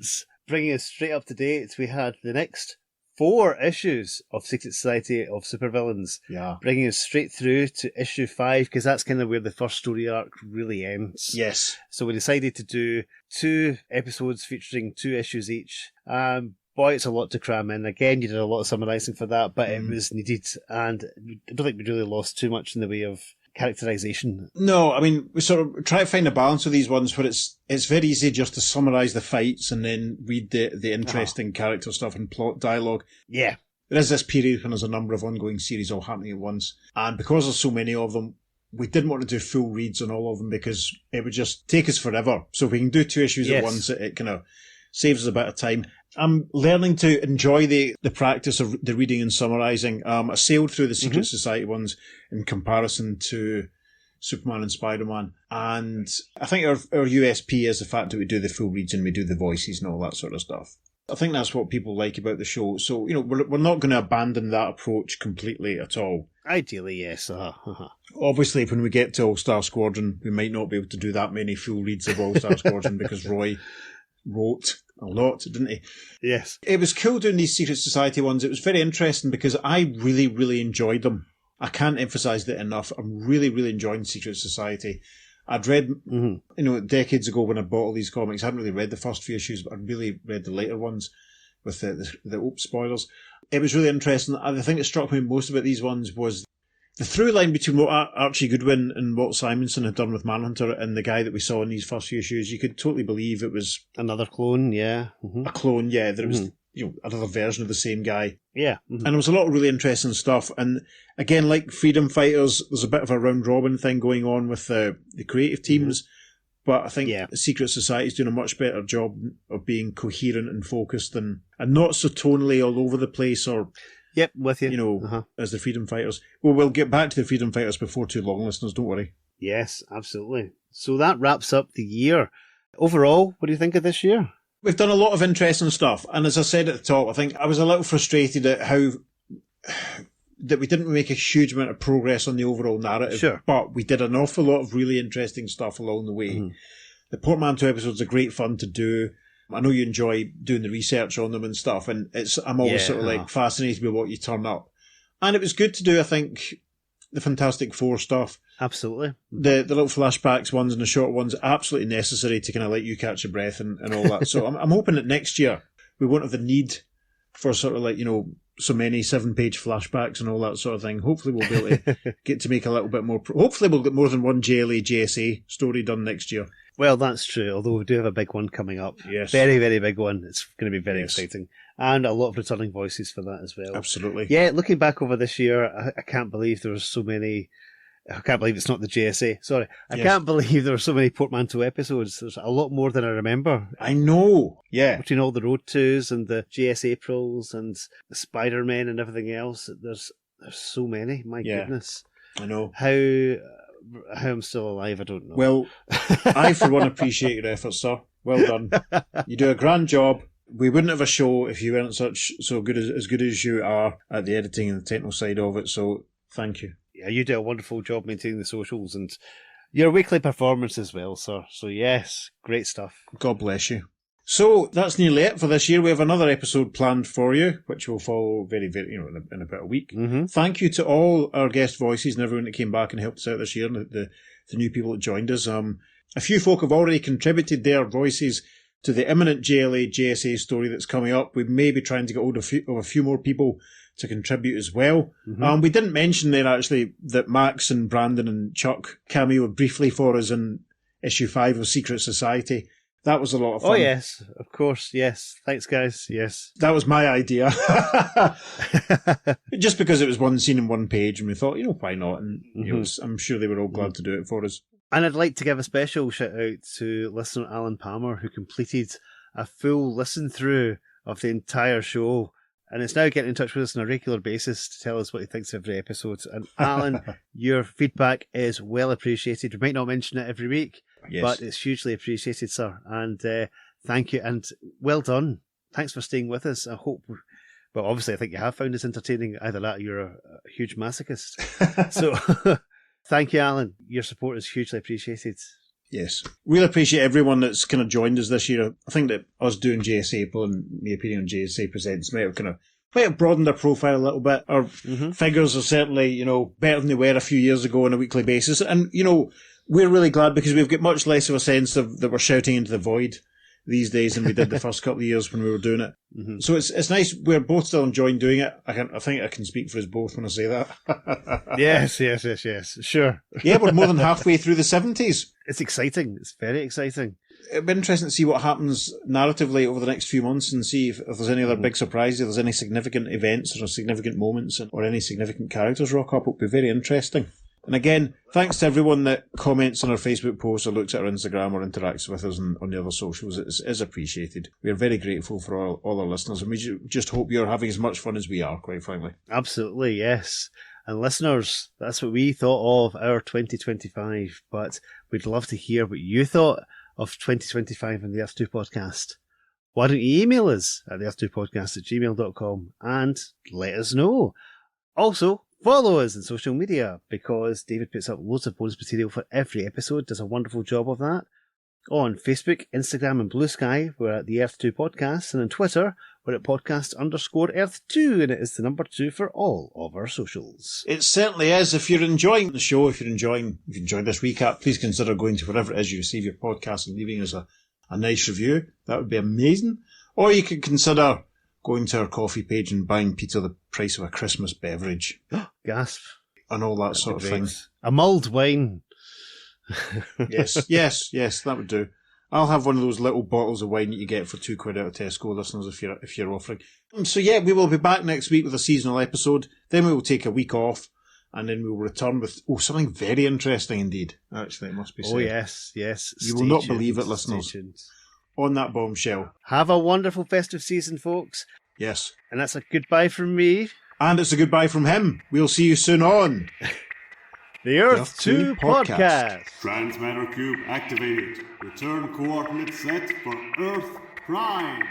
bringing us straight up to date, we had the next 4 issues of Secret Society of Supervillains. Yeah. Bringing us straight through to issue 5, because that's kind of where the first story arc really ends. Yes. So we decided to do 2 episodes featuring 2 issues each. Boy, it's a lot to cram in. Again, you did a lot of summarising for that, but it was needed, and I don't think we really lost too much in the way of characterization. No, I mean, we sort of try to find a balance with these ones where it's very easy just to summarise the fights and then read the interesting character stuff and plot dialogue. Yeah. there is this period when there's a number of ongoing series all happening at once. And because there's so many of them, we didn't want to do full reads on all of them because it would just take us forever. So if we can do 2 issues at once, it kind of saves us a bit of time. I'm learning to enjoy the practice of the reading and summarising. I sailed through the Secret Society ones in comparison to Superman and Spider-Man. And I think our USP is the fact that we do the full reads and we do the voices and all that sort of stuff. I think that's what people like about the show. So, we're not going to abandon that approach completely at all. Ideally, yes. Obviously, when we get to All-Star Squadron, we might not be able to do that many full reads of All-Star Squadron because Roy wrote a lot, didn't he? Yes. It was cool doing these Secret Society ones. It was very interesting because I really, really enjoyed them. I can't emphasise that enough. I'm really, really enjoying Secret Society. I'd read, decades ago when I bought all these comics, I hadn't really read the first few issues, but I'd really read the later ones with the spoilers. It was really interesting. The thing that struck me most about these ones was the through line between what Archie Goodwin and Walt Simonson had done with Manhunter and the guy that we saw in these first few issues. You could totally believe it was another clone, yeah. A clone, yeah. That it was another version of the same guy. Yeah. And there was a lot of really interesting stuff. And again, like Freedom Fighters, there's a bit of a round robin thing going on with the creative teams. But I think the Secret Society is doing a much better job of being coherent and focused and not so tonally all over the place or... Yep, with you. As the Freedom Fighters. Well, we'll get back to the Freedom Fighters before too long, listeners, don't worry. Yes, absolutely. So that wraps up the year. Overall, what do you think of this year? We've done a lot of interesting stuff, and as I said at the top, I think I was a little frustrated at how that we didn't make a huge amount of progress on the overall narrative, sure. But we did an awful lot of really interesting stuff along the way. The Portmanteau episodes are great fun to do. I know you enjoy doing the research on them and stuff, and I'm always sort of like fascinated by what you turn up. And it was good to do, I think, the Fantastic Four stuff. Absolutely. The little flashbacks ones and the short ones, absolutely necessary to kind of let you catch your breath and all that. So I'm hoping that next year we won't have the need for sort of like, so many 7-page flashbacks and all that sort of thing. Hopefully we'll be able to get to make a little bit more. Hopefully we'll get more than one JLA JSA story done next year. Well, that's true, although we do have a big one coming up. Yes. Very, very big one. It's going to be very exciting. And a lot of returning voices for that as well. Absolutely. Yeah, looking back over this year, I can't believe there were so many... I can't believe it's not the JSA. Sorry. I can't believe there were so many Portmanteau episodes. There's a lot more than I remember. I know. Yeah. Between all the Road 2s and the GS Aprils and the Spider-Men and everything else, there's so many. My goodness. I know. How I'm still alive, I don't know. Well, I for one appreciate your efforts, sir. Well done. You do a grand job. We wouldn't have a show if you weren't so good as good as you are at the editing and the technical side of it. So thank you. Yeah, you do a wonderful job maintaining the socials and your weekly performance as well, sir. So yes, great stuff. God bless you. So that's nearly it for this year. We have another episode planned for you, which will follow very, very, in about a week. Thank you to all our guest voices and everyone that came back and helped us out this year, and the new people that joined us. A few folk have already contributed their voices to the imminent JLA JSA story that's coming up. We may be trying to get hold of a few more people to contribute as well. We didn't mention there actually that Max and Brandon and Chuck cameoed briefly for us in issue 5 of Secret Society. That was a lot of fun. Oh, yes, of course, yes. Thanks, guys, yes. That was my idea. Just because it was one scene and one page, and we thought, why not? And I'm sure they were all glad to do it for us. And I'd like to give a special shout out to listener Alan Palmer, who completed a full listen through of the entire show, and is now getting in touch with us on a regular basis to tell us what he thinks of every episode. And Alan, your feedback is well appreciated. We might not mention it every week, but it's hugely appreciated, sir. And thank you, and well done. Thanks for staying with us. I hope, well, obviously I think you have found us entertaining. Either that or you're a huge masochist. So thank you, Alan. Your support is hugely appreciated. Yes. Really appreciate everyone that's kind of joined us this year. I think that us doing JSA April and me appearing on JSA Presents might have broadened our profile a little bit. Our figures are certainly, better than they were a few years ago on a weekly basis. And, we're really glad because we've got much less of a sense of that we're shouting into the void these days than we did the first couple of years when we were doing it. So it's nice. We're both still enjoying doing it. I think I can speak for us both when I say that. Yes. Sure. Yeah, we're more than halfway through the 70s. It's exciting. It's very exciting. it'd be interesting to see what happens narratively over the next few months and see if there's any other big surprises, if there's any significant events or significant moments or any significant characters rock up. It'll be very interesting. And again, thanks to everyone that comments on our Facebook posts or looks at our Instagram or interacts with us on the other socials. It is appreciated. We are very grateful for all our listeners, and we just hope you're having as much fun as we are, quite frankly. Absolutely, yes. And listeners, that's what we thought of our 2025, but we'd love to hear what you thought of 2025 on the Earth 2 podcast. Why don't you email us at theearth2podcast@gmail.com and let us know. Also, follow us on social media, because David puts up loads of bonus material for every episode, does a wonderful job of that. On Facebook, Instagram and Blue Sky, we're at the Earth 2 Podcast, and on Twitter, we're at podcast_Earth2, and it is the number 2 for all of our socials. It certainly is. If you're enjoying the show, if you enjoyed this recap, please consider going to wherever it is you receive your podcast and leaving us a nice review. That would be amazing. Or you could consider going to our coffee page and buying Peter the price of a Christmas beverage. Gasp. And all that sort of thing. A mulled wine. Yes, that would do. I'll have one of those little bottles of wine that you get for £2 out of Tesco, listeners, if you're offering. So yeah, we will be back next week with a seasonal episode. Then we will take a week off, and then we'll return with something very interesting indeed. Actually, it must be said. Oh yes. You will not believe it, listeners. On that bombshell. Have a wonderful festive season, folks. Yes. And that's a goodbye from me. And it's a goodbye from him. We'll see you soon on the Earth 2 podcast. Transmatter Cube activated. Return coordinates set for Earth Prime.